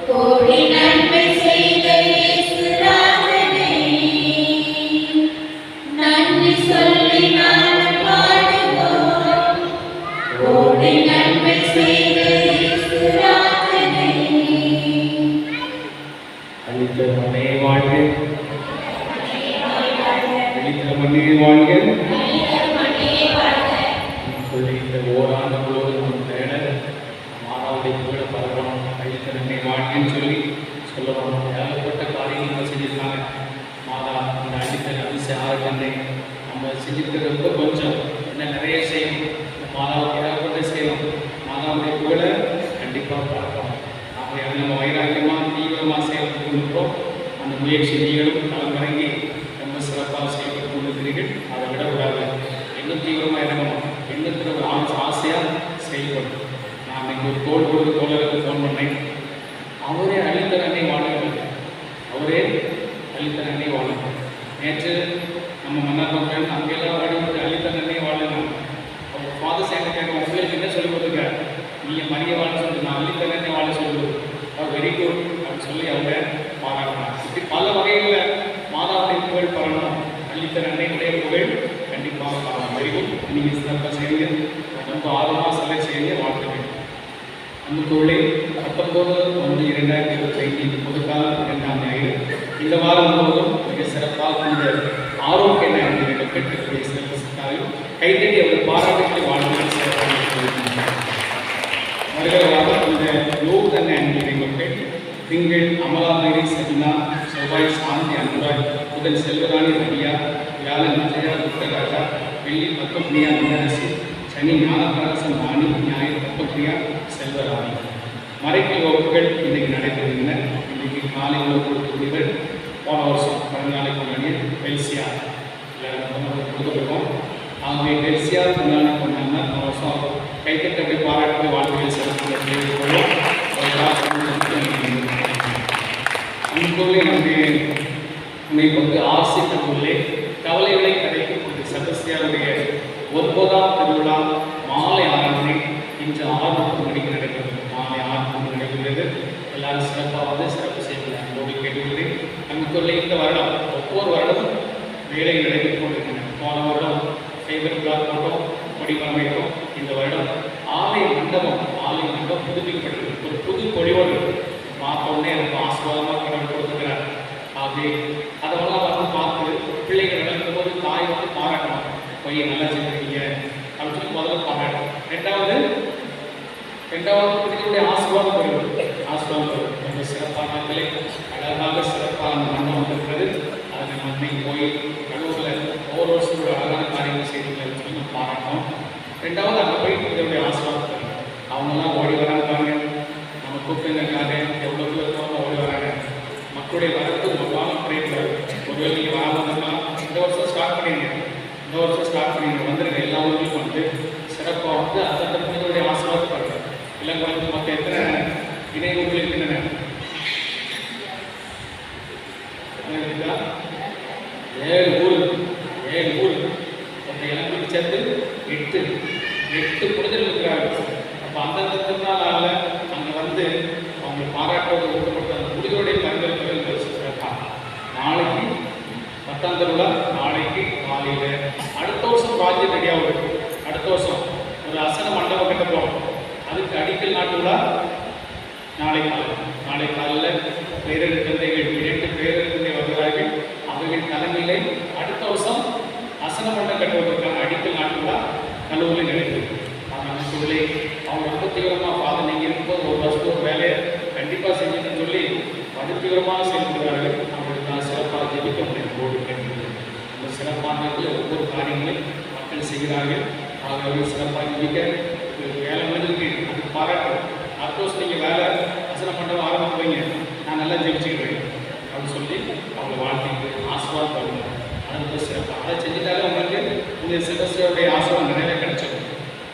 கோடி நன்மை செய்த இயேசு ராஜனே. நன்றி சொல்லி நான் பாடுவோம், கோடி நன்மை செய்த இயேசு ராஜனே.
அளித்த மனே வாழ்க, அளித்த மனே வாழ்க. சொல்லி இந்த ஓராண்டு முழுவதும் நம்ம தேட மாணவரை கூட பரவணும், அளித்த நன்மை வாழ்க்கைன்னு சொல்லி சொல்லணும். ஏகப்பட்ட காரியங்கள் நம்ம செஞ்சிருக்காங்க. மாதா இந்த அளித்த நன்மை ஆரோக்கியத்தை நம்ம செஞ்சிருக்கிறது ரொம்ப கொஞ்சம், இன்னும் நிறைய செய்யணும். இந்த மாதாவுக்கு ஏகப்பட்ட செய்யணும். மாதாவுடைய புகழை கண்டிப்பாக பார்க்கணும். நம்ம வைராக்கியமாக தீவிரமாக செயல்பட்டு கொண்டிருக்கிறோம். அந்த முயற்சி நீங்களும் களம் இறங்கி ரொம்ப சிறப்பாக செயல்பட்டு கொண்டிருக்கிறீர்கள். அதை விடக்கூடாது, இன்னும் தீவிரமாக இறங்கணும். இன்னும் ஒரு ஆசையாக செயல்படும். நான் இங்கே ஒரு தோழருக்கு ஃபோன் பண்ணேன். அவரே அளித்த நன்மை வாழவில்லை, அவரே அளித்த நன்மை வாழணும். நேற்று நம்ம மன்னார்பக்கம் அங்கெல்லாம் வழிபட்டு அளித்த நன்மை வாழணும். அவங்க ஃபாதர் சேர்ந்து கேட்க உங்களுக்கு என்ன சொல்லிக் கொடுத்துருக்காரு, நீங்கள் மரிய வாழ சொல்லி நான் அளித்த நன்மை வாழ சொல்லுவது வெரி குட் அப்படின்னு சொல்லி அவங்க பாராட்டினார். இப்படி பல வகைகளில் மாதாவுடைய புகழ் பரவணும். அளித்த நன்மையுடைய புகழ் கண்டிப்பாக பரவணும். வெரி குட், நீங்கள் சிறப்பாக செய்யுங்க, ரொம்ப ஆர்வமாக செலக்ட் செய்யுங்க, வாழ்த்துக்கள். அன்புக்குள்ளே 19/1/2025 பொதுக்கால 2ஆம் ஞாயிறு இந்த வாரம் முழுவதும் மிக சிறப்பாக இந்த ஆரோக்கிய ஞாயிறு பெற்றக்கூடிய சிறப்பு சித்தாரில் கைத்தட்டி அவர்கள் பாராட்டுகளை வாழ்க்கையில் சிறப்பாக வருகிறதாக இந்த யோக ஞாயிறு மக்கள் திங்கள் அமலாதேவி சபினா, செவ்வாய் சாந்தி அன்பராய், புதன் செல்வராணி ரவியா, வியாழன் விஜயா துக்கராஜா, வெள்ளி பத்மபிரியா மீனரசி, சனி ஞானபிரகாசம் ராணி, ஞாயிறு பத்மபிரியா செல்வராணி. மறைக்கல் வகுப்புகள் இன்றைக்கு நடைபெறுகின்றன. இன்றைக்கு காலை உணவு கொடுக்கக்கூடியவர் போன வருஷம் பிறந்தநாளை கொண்டாடிய பெல்சியா கொடுக்கப்பட்டோம். ஆகவே பெல்சியா பிறந்தநாளை கொண்டாடினா போன வருஷம் கைத்தட்டை பாராட்டு வாழ்க்கையில் சிறப்பு அன்புக்குள்ளே நம்மை கொண்டு ஆசிரியர்களே கவலைகளை கிடைக்கக்கூடிய செபஸ்தியாருடைய 9ஆம் திருவிழா மாலை ஆராதனை இன்று 6:30 மணிக்கு நடைபெறும். மாலை 6:30 நடைபெறுகிறது. எல்லாரும் சிறப்பாக வந்து சிறப்பு செய்யலாம் அன்போடு கேட்டுக்கொள்கிறேன். நமக்குள்ளே இந்த வருடம் ஒவ்வொரு வருடமும் வேலை நடைபெற்றுக் கொண்டிருக்கின்றன. போன வருடம் ஃபைபர் பிளாக் போட்டோம், வடிவமைத்தோம். இந்த வருடம் ஆலய மண்டபம் புதுப்பிக்கப்பட்டது. ஒரு புது பொழிவோடு பார்த்தோன்னே ரொம்ப ஆசீர்வாதமாக கடவுள் கொடுத்துக்கிறார். ஆகவே அதெல்லாம் வந்து பார்த்து பிள்ளைகள் பையன் நல்லா செஞ்சுருக்கீங்க அப்படின்னு சொல்லி முதல்ல பாராட்டு. ரெண்டாவது குழந்தைகளுடைய ஆசீர்வாதம் வருகிறது. ஆசீர்வாதம் வருது. ரொம்ப சிறப்பான நாட்களே அழகாக சிறப்பான மன்னம் வந்திருக்கிறது. அதை நம்ம இன்னைக்கு போய் கடவுளில் ஒவ்வொரு வருஷம் ஒரு அழகான காரியங்கள் செய்திகளை சொல்லி பாராட்டணும். ரெண்டாவது அங்கே போய் இதனுடைய ஆசீர்வாதம் வருது. அவங்கெல்லாம் ஓடி வராங்க, நம்ம கூப்பிட்டுங்கிறதுக்காக எவ்வளோ தூரம் ஓடி வராங்க. மக்களுடைய வரத்து ஒரு காலம் குறைக்கிறார். ஒருவேளை நீங்கள் வராமல் இருக்கலாம். இந்த வருஷம் ஸ்டார்ட் பண்ணிங்க வந்துருங்க. எல்லா ஊர்களுக்கும் வந்து சிறப்பாக வந்து அந்த புனிதனுடைய ஆசீர்வாதப்படுறாங்க. இளங்குளத்துக்கு மற்ற எத்தனை இணை ஊர்கள் இருக்கின்றன? 7 ஊர் அந்த இளங்குளத்துக்கு சேர்த்து 8 புனிதர்கள் இருக்கிறார்கள். அப்போ அந்தந்த திருநாளால் அங்கே வந்து அவங்க பாராட்டுவது ஊட்டப்படுத்த அந்த புனிதருடைய கண்கள் சிறப்பாக நாளைக்கு 10ஆம் திருவிழா நாளைக்கு காலையில். அடுத்த வருஷம் ப்ராஜெக்ட் ரெடியாகும். அடுத்த வருஷம் ஒரு அசன மண்டபம் கட்ட போகிறோம். அதுக்கு அடிக்கல் நாட்டு விழா நாளை காலையில் பேரழு தந்தைகள் 2 பேரழு தந்தை வருகிறார்கள். அவர்கள் தலைமையிலே அடுத்த வருஷம் அசன மண்டபம் கட்டுவதற்கான அடிக்கல் நாட்டு விழா கல்லூரியில் நடக்குது. அந்த சூழலை அவங்க ரொம்ப தீவிரமாக பார்த்து நீங்கள் இருக்கும்போது ஒரு வருஷத்துக்கு ஒரு வேலையை கண்டிப்பாக செஞ்சுன்னு சொல்லி அது தீவிரமாக செயல்படுகிறார்கள். அவங்களுக்கு சிறப்பாக ஜெபிக்க முடியும் போது கேட்கிறது. அந்த சிறப்பான ஒவ்வொரு காரியங்களையும் மக்கள் செய்கிறார்கள். ஆகவே சிறப்பாக ஜெபிக்க வேலை முடிஞ்சிருக்கு, அதுக்கு பாராட்டு. அடுத்த வருஷம் நீங்கள் வேலை அசன மண்டபம் ஆரம்பிப்பீங்க, நான் நல்லா ஜெபிச்சுக்கிறேன் அப்படின்னு சொல்லி அவங்களை வாழ்த்திட்டு ஆசீர்வாதம் பண்ணுங்க. அது சிறப்பாக அதை செஞ்சுட்டாலே உங்களுக்கு உங்கள் சிறப்புடைய ஆசீர்வாதம் நிறைய கிடைச்சிடும்.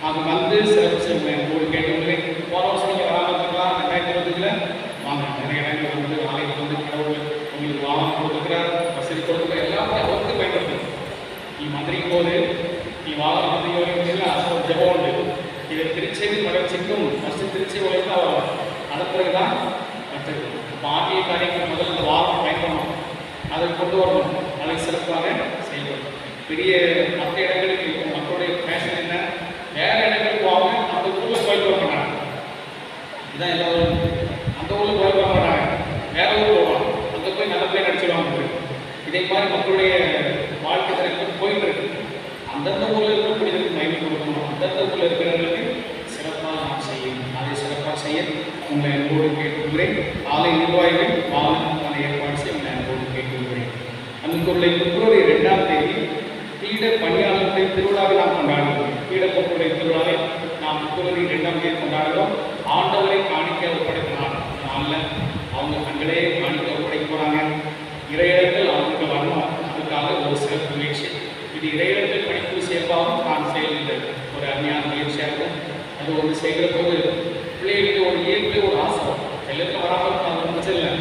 அவங்க வந்து சிறப்பு செய்ய போது கேட்டவங்களே போன வருஷம் நீங்கள் வராமல் இருக்கலாம். 2020 வாங்க, நிறைய இடங்கள் வந்து ஆலயத்தில் வந்து கடவுள் உங்களுக்கு வாகனம் கொடுத்துக்கிறார், வசதி கொடுத்துக்கிறார், எல்லாமே அவருக்கு பயன்படுத்தும். நீ மந்திரிக்கும் போது நீ வாகனம் மந்திரிக்க வரைக்கும் அது ஜபம் உண்டு. இதை திருச்செவி வளர்ச்சிக்கும் ஃபஸ்ட்டு திருச்சி வளர்த்து அவர் அதன் பிறகுதான் கற்றுக்கணும். இப்போ ஆகிய காரியங்கள் முதல்ல இந்த வாகனம் பயன்படணும், அதை கொண்டு வரணும், அதை சிறப்பாக செயல்படும். பெரிய மற்ற இடங்களுக்கு மக்களுடைய பேஷன் என்ன, வேறு இடங்களுக்கு போவாங்க, அந்த ஊரில் கோயில் வர மாட்டாங்க. இதுதான் எல்லாரும் அந்த ஊரில் கோயில் வர மாட்டாங்க, வேற ஊர் போவாங்க, அங்கே போய் நல்ல பேர் அடிச்சிடுவாங்க. இதே மாதிரி மக்களுடைய வாழ்க்கை தரங்கள் போயிட்டு இருக்கு. அந்தந்த ஊரில் இருக்கக்கூடியதுக்கு மகிமை கொடுக்கணும். அந்தந்த ஊரில் இருக்கிறவங்களுக்கு சிறப்பாக நாம் செய்யணும். அதை சிறப்பாக செய்ய உங்களை அன்போடு கேட்டுக்கொள்கிறேன். ஆலை நிர்வாகிகள் வாகனத்துக்கான ஏற்பாடு செய்ய உங்களை அன்போடு கேட்டுக்கொள்கிறேன். அன்புக்குள்ளே பிப்ரவரி 2ஆம் தேதி பீட பணியாளர்களுடைய திருவிழாவை நாம் கொண்டாடுகிறோம். பீடப்பொருளுடைய திருவிழாவை நாம் பிப்ரவரி 2ஆம் தேதி கொண்டாடுகிறோம். ஆண்டவரை காணிக்க ஒப்படைக்கிறாங்க. நாளில் அவங்க தங்களே காணிக்க ஒப்படைக்க போகிறாங்க. இறையிடங்கள் அவங்களுக்கு வரணும், அதுக்காக ஒரு சிறப்பு முயற்சி. இது இறையிடங்கள் படிப்பு சேர்ப்பாகவும் நான் செயல்கின்ற ஒரு அருமையான முயற்சியாக இருக்கும். அது ஒன்று செய்கிற போது பிள்ளைகளுக்கு ஒரு இயற்கை ஒரு ஆசை எல்லாருக்கும் வராமல் அது பிரச்சனை இல்லை,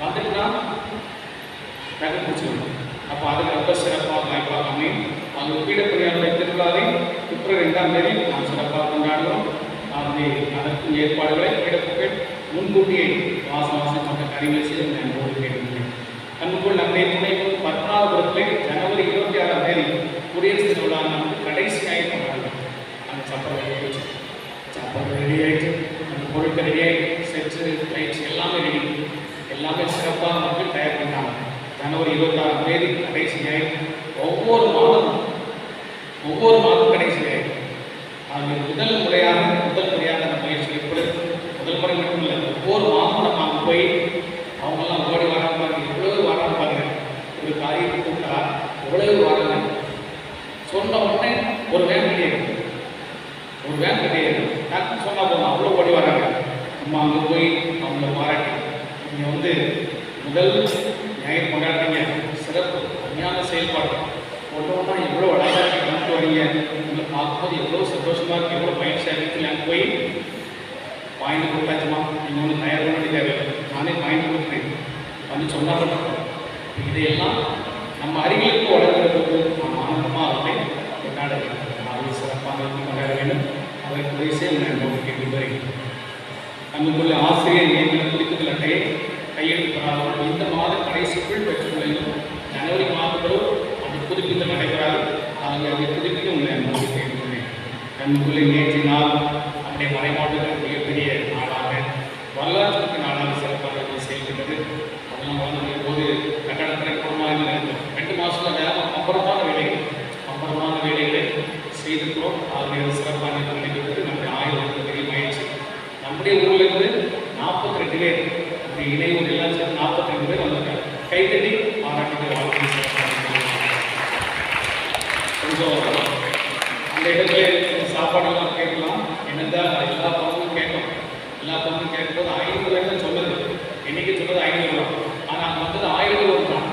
வந்துட்டுனா நகை பிடிச்சிக்கணும். அப்போ அதுக்கு ரொம்ப சிறப்பாக வாய்ப்பாக அமையும். அது பீடப்பணியாளருடைய திருவிழாவை பிப்ரவரி 2ஆம் தேதி நாம் சிறப்பாக கொண்டாடுகிறோம். அதற்கு ஏற்பாடுகளை பீடப்புகள் முன்கூட்டியே மாதம் மற்ற காரியங்களை செய்து நான் கேட்டுக்கிறேன். அன்புக்குள் நம்முடைய துணைக்குள் பத்மநாபபுரத்திலே ஜனவரி 26ஆம் தேதி குடியரசு திருவிழா நமக்கு கடைசி ஞாயிறு கொண்டாடுறோம். அந்த சப்பரம் ரெடி ஆகிடுச்சு, அந்த பொருட்கள் ரெடி ஆகிடுச்சு, செட்ஸு லைட்ஸ் எல்லாமே ரெடி, எல்லாமே சிறப்பாக மக்கள் தயார் பண்ணாங்க. ஜனவரி 26ஆம் தேதி கடைசி ஞாயிறு. ஒவ்வொரு மாதம் கடைசி ஞாயிறு. அது முதல் முறையாக அந்த முயற்சி ஏற்படுது. முதல் முறை மட்டும் இல்லை, ஒவ்வொரு மாதம் நம்ம அங்கே போய் அவங்கெல்லாம் ஓடி வராங்க, எவ்வளவு வராங்க பாருங்க. ஒரு காரியத்தை கூப்பிட்டா எவ்வளவு வராங்க சொன்ன உடனே ஒரு வேன் கிடையாது டாக்டர் சொன்னால் போதும் அவ்வளோ ஓடி வராங்க. நம்ம அங்கே போய் அவங்கள பாராட்டி நீங்கள் வந்து முதல் ஞாயிறு கொண்டாடுறீங்க, சிறப்பு அருமையான செயல்பாடு ஒன்றா எவ்வளோ அழகாக கலந்து வரீங்க, உங்களை பார்க்கும்போது எவ்வளோ சந்தோஷமாக இருக்குது, எவ்வளோ மகிழ்ச்சியாக இருக்குது. அங்கே போய் பாயிண்ட் கொடுத்தாச்சுமா, நீங்கள் ஒன்று தயார் பண்ண தேவையில்லை, நானே பாயிண்ட் கொடுக்குறேன் வந்து சொன்னால் பண்ணுறோம். இதையெல்லாம் நம்ம அருகிலுக்கு வளர்கிறதுக்கு நாம் ஆனந்தமாக அவர்களை கொண்டாட வேண்டும். அதை சிறப்பாக கொண்டாட வேண்டும். அதை குறைசே நான் கேட்கிறேன். நமக்குள்ள ஆசிரியர் நியமன குறிப்புகள் அட்டையை கையெழுத்து இந்த மாத கடைசிக்குள் பெற்றுக் வேண்டும். ஜனவரி மாதங்களும் அது புதுப்பித்தல் நடைபெறாது. அதை புதுப்பிக்க உங்களை நோக்கி கேட்கிறேன். நமக்குள்ளே நேற்று நாள் நம்முடைய மறைமாவட்டத்தில் மிகப்பெரிய நாளாக வரலாற்று நாளாக சிறப்பாக செயல்பட்டது. அதெல்லாம் வளர்ந்து போது கட்டடத்தினை குடும்பமாக 2 மாதத்தில் வேலை அப்புறமான வேலைகளை இருக்கிறோம். ஆகிய சிறப்பான பண்ணிக்கிறது நம்முடைய ஆயுதத்துக்கு பெரிய மகிழ்ச்சி. நம்முடைய ஊர்ல இருந்து 42 பேர் அப்படி இணையூர் எல்லாம் சேர்ந்து 42 பேர் வந்திருக்காங்க. கைத்தட்டி பாராட்டுகள் வாழ்க்கை கொஞ்சம் அந்த இடத்துல சாப்பாடெல்லாம் கேட்கலாம். என்னதான் எல்லா பக்கமும் கேட்கும். எல்லா பக்கமும் கேட்கும்போது 500 பேர் சொன்னது இன்னைக்கு சொன்னது 500 ரூபா. ஆனால் அங்கே வந்தது 1000 ரூபா தான்.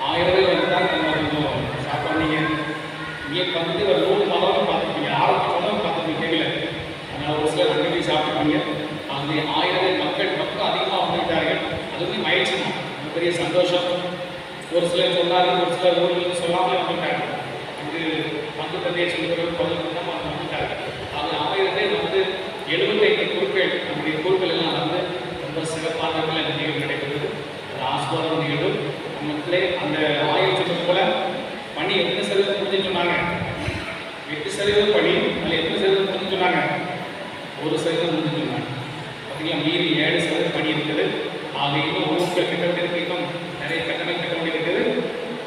1000 ரூபாய் வந்து தான் நம்ம கொஞ்சம் சாப்பாடு நீங்கள் வந்து ஒரு 100 மாதம் பார்த்துருப்பீங்க. ஆரம்பிச்சோன்னு பார்த்துருப்பீங்க கேட்கல. அதனால் ஒரு சிலர் அங்கே போய் சாப்பிட்டுருப்பீங்க. அந்த 1000 மக்கள் அதிகமாக வந்துட்டார்கள். அது வந்து மகிழ்ச்சி தான், பெரிய சந்தோஷம். ஒரு சிலர் சொன்னார்கள், ஒரு சிலர் ஊர்களுக்கு சொல்லாமல் வந்துட்டாங்க. அது பங்கு தந்தையை சொல்லுறது பதினொன்று வந்துட்டாங்க. அது 1000 பேர் வந்து 75 குழுக்கள் நம்முடைய குழுக்கள் எல்லாம் வந்து ரொம்ப சிறப்பான இந்த நிகழ்வு நடைபெறுது. அது ஆஸ்வாத நிகழ்வு. நம்மளே அந்த 1000 சொன்னது போல பணி 8% முடிஞ்சு சொன்னாங்க. 8% பணி அதில் 8% முடிஞ்சு சொன்னாங்க. 1% முடிஞ்சு சொன்னாங்க. பார்த்தீங்களா, மீறி 7% பணி இருக்குது. ஆக இன்னும் ஊருக்கு கட்ட வேண்டியது, இன்னும் நிறைய கட்டணம் கட்ட வேண்டியிருக்குது.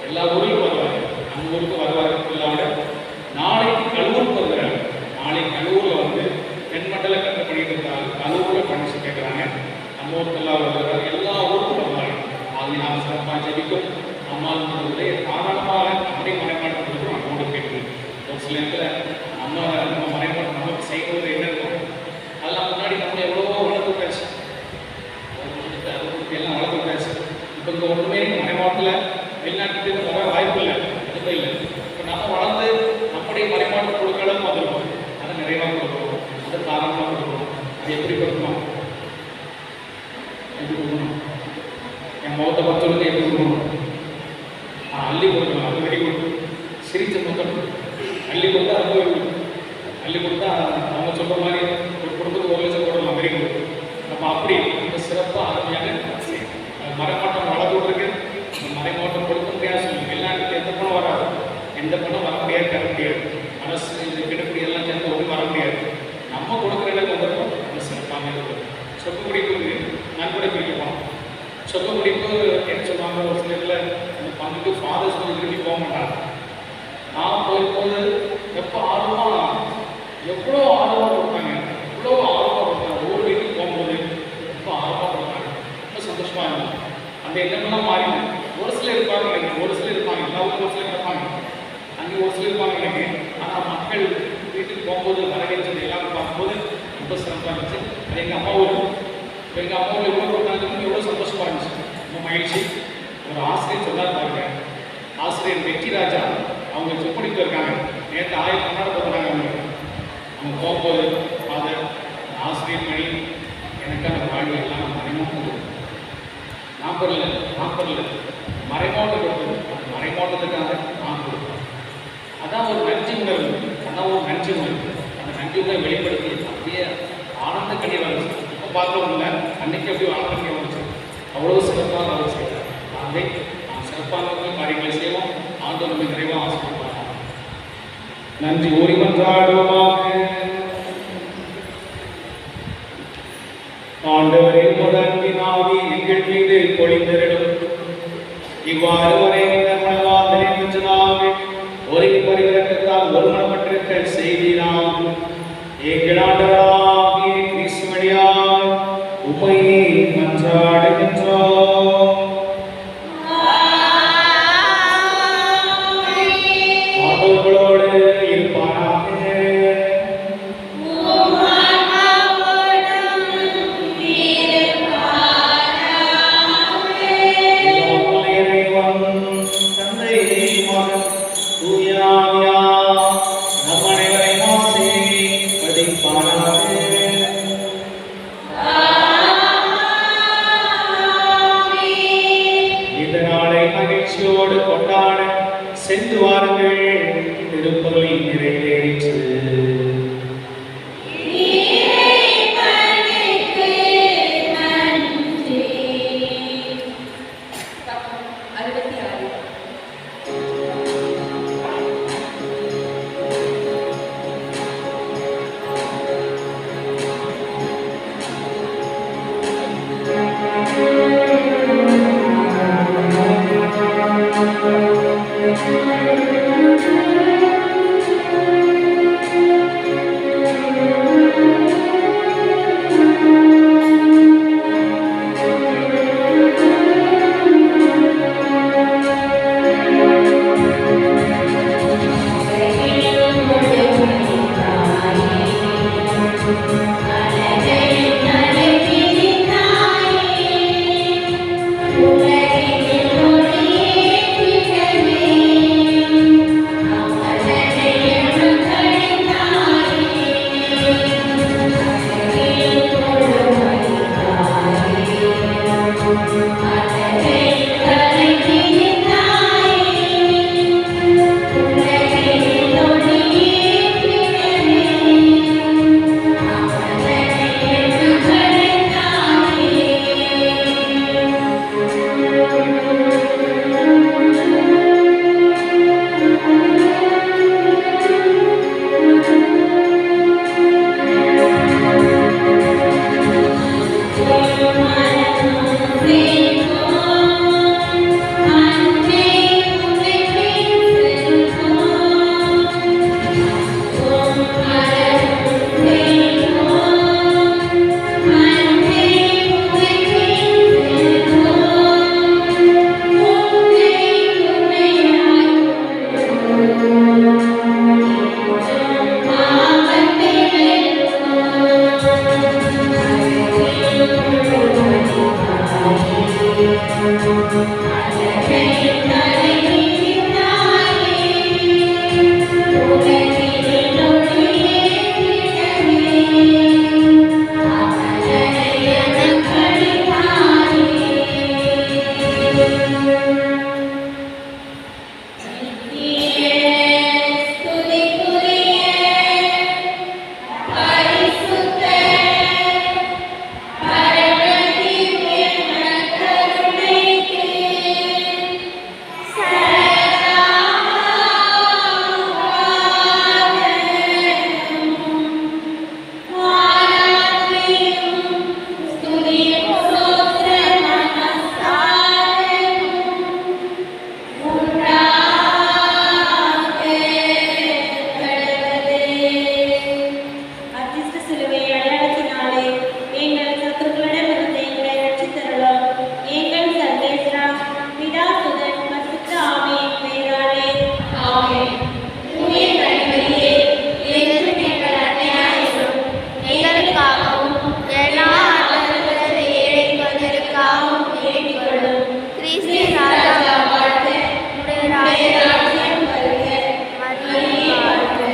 எல்லா ஊருக்கும் வருவாங்க. நம்ம ஊருக்கு வருவாங்க. இல்லாத நாளைக்கு கல்லூருக்கு வருகிறாங்க. நாளைக்கு கல்லூரில் வந்து தென்மண்டல கட்ட பண்ணிட்டு இருந்தாங்க. கல்லூரில் பணிச்சு கேட்குறாங்க. நம்ம ஊருக்கெல்லாம் வருகிறாங்க. எல்லா ஊருக்கும் வருவாங்க. ஆக நாம் சிறப்பாக ஜெபிக்கும். அம்மாவுடைய தாராளமாக நம்முடைய மறைமாட்டம் கொடுக்குறோம். நம்மோடு கேட்கணும். ஒரு சில நேரத்தில் நம்ம மறைமாட்டம் நமக்கு செய்வது என்ன இருக்கும், அதெல்லாம் முன்னாடி நம்ம எவ்வளவோ வளர்த்து விட்டாச்சு. எல்லாம் வளர்த்து விட்டாச்சு. இப்போ இங்கே ஒன்றுமே மறைமாட்டில் வெளிநாட்டுக்கு வர வாய்ப்பு இல்லை. எதுவுமே இல்லை. இப்போ நம்ம வளர்ந்து நம்முடைய மறைமாட்டம் கொடுக்கலாம் வந்துருக்கோம். அதை நிறைவாக கொடுக்குறோம். அதை தாராளமாக கொடுக்குறோம். அது எப்படி கொடுக்கணும்? எப்படி கொடுக்கணும்? என் முகத்தை பத்தொழுது எப்படி கொடுக்கணும்? அள்ளி கொடுக்கணும். அது வெரி குட். சிரித்த முகம் அள்ளி கொடுத்தா ரொம்ப அள்ளி கொடுத்தா அவங்க சொல்கிற மாதிரி ஒரு குடும்பத்துக்கு 1 லட்சம் போடலாம். Very good. நம்ம அப்படி ரொம்ப சிறப்பாக அருமையாக மறைமாட்டம் வளர்த்துருக்கு. மறைமாட்டம் கொடுக்க முடியாது. சொல்லுங்கள், வெளிநாட்டுக்கு எந்த பணம் வராது. எந்த பணம் வர முடியாது, தர முடியாது. அரசு கிடக்கூடிய எல்லாம் சேர்ந்து ஒன்றும் வர முடியாது. நம்ம கொடுக்குற இடத்துல வந்திருக்கோம். ரொம்ப சிறப்பாக இருக்கும். சொத்து பிடிப்பு நன்கொடை பிடிக்கப்போம். சொத்து பிடிப்பு என்ன சொல்லுவாங்க, ஒரு சிலத்தில் அந்த பங்குக்கு ஃபாதர்ஸ் வந்து திரும்பி போக மாட்டாங்க. நான் போகும்போது எப்போ ஆர்வமாக எவ்வளோ ஆர்வமாக கொடுத்தாங்க, எவ்வளோ ஆர்வமாக கொடுத்தாங்க. ஒவ்வொரு வீட்டுக்கு போகும்போது ரொம்ப ஆர்வமாக கொடுத்தாங்க. ரொம்ப சந்தோஷமாக இருக்கும். அந்த எண்ணமெல்லாம் மாறிடும். ஒரு சிலர் இருப்பாங்க எனக்கு, ஒரு சிலர் இருப்பாங்க, எல்லாருக்கும் ஒரு சிலர் இருப்பாங்க, அங்கே ஒரு சிலர் இருப்பாங்க எனக்கு. ஆனால் மக்கள் வீட்டுக்கு போகும்போது வரவேற்றது எல்லாரும் பார்க்கும்போது ரொம்ப சிறப்பாக இருந்துச்சு. அது எங்கள் அம்மா ஊர். எங்கள் அம்மா ஊரில் எவ்வளோ கொடுத்தாங்க, எவ்வளோ சந்தோஷமாக இருந்துச்சு. ரொம்ப மகிழ்ச்சி. ஒரு ஆசிரியர் சொன்னார் பாருங்க, ஆசிரியர் வெற்றி ராஜா அவங்க சொப்படிக்கு இருக்காங்க. நேற்று கொண்டாட போகிறாங்க. அவங்க போகும்போது ஃபாதர் ஆசிரியர் மணி எனக்கான வாழ்வு எல்லாம் மறைமாட்டம் நாற்பதில் மறைமாட்டம் கொடுத்தது. அந்த மறைமாட்டத்துக்காக நான் கொடுப்பேன். அதான் ஒரு நன்றி உணர்வு. அதான் ஒரு நன்றி உணர்வு. அந்த நன்றி உணர்வை வெளிப்படுத்தி அப்படியே ஆனந்த கண்ணீர் வந்துச்சு. இப்போ பார்த்தோம்ல அன்னைக்கு அப்படியே ஆனந்த கண்ணீர் வந்துச்சு. அவ்வளோ சிறப்பாக அவர் செய்தார். ஆகவே நாம் சிறப்பான காரியங்களை செய்வோம். ஆண்டவர் நம்மை நிறைவாக ஆசீர்வதிப்பார். நன்றி கூறி மன்றாடுவோமாக. ஆண்டவரே, முதன்பின் ஆவி எங்கள் மீது பொழிந்திடும். இவ்வாறு வரை ஒரே பரிவரக்கத்தால் ஒருமனப்பட்டிருக்க செய்தினாம். எங்கள் ஆண்டவராகிய கிறிஸ்து வழியாய் உம்மை மன்றாடுகின்றோம். ஆண்டவர்களோடு இருப்பாராக. இந்த நாளை மகிழ்ச்சியோடு கொண்டாட சென்று வாருங்கள். திருப்பலி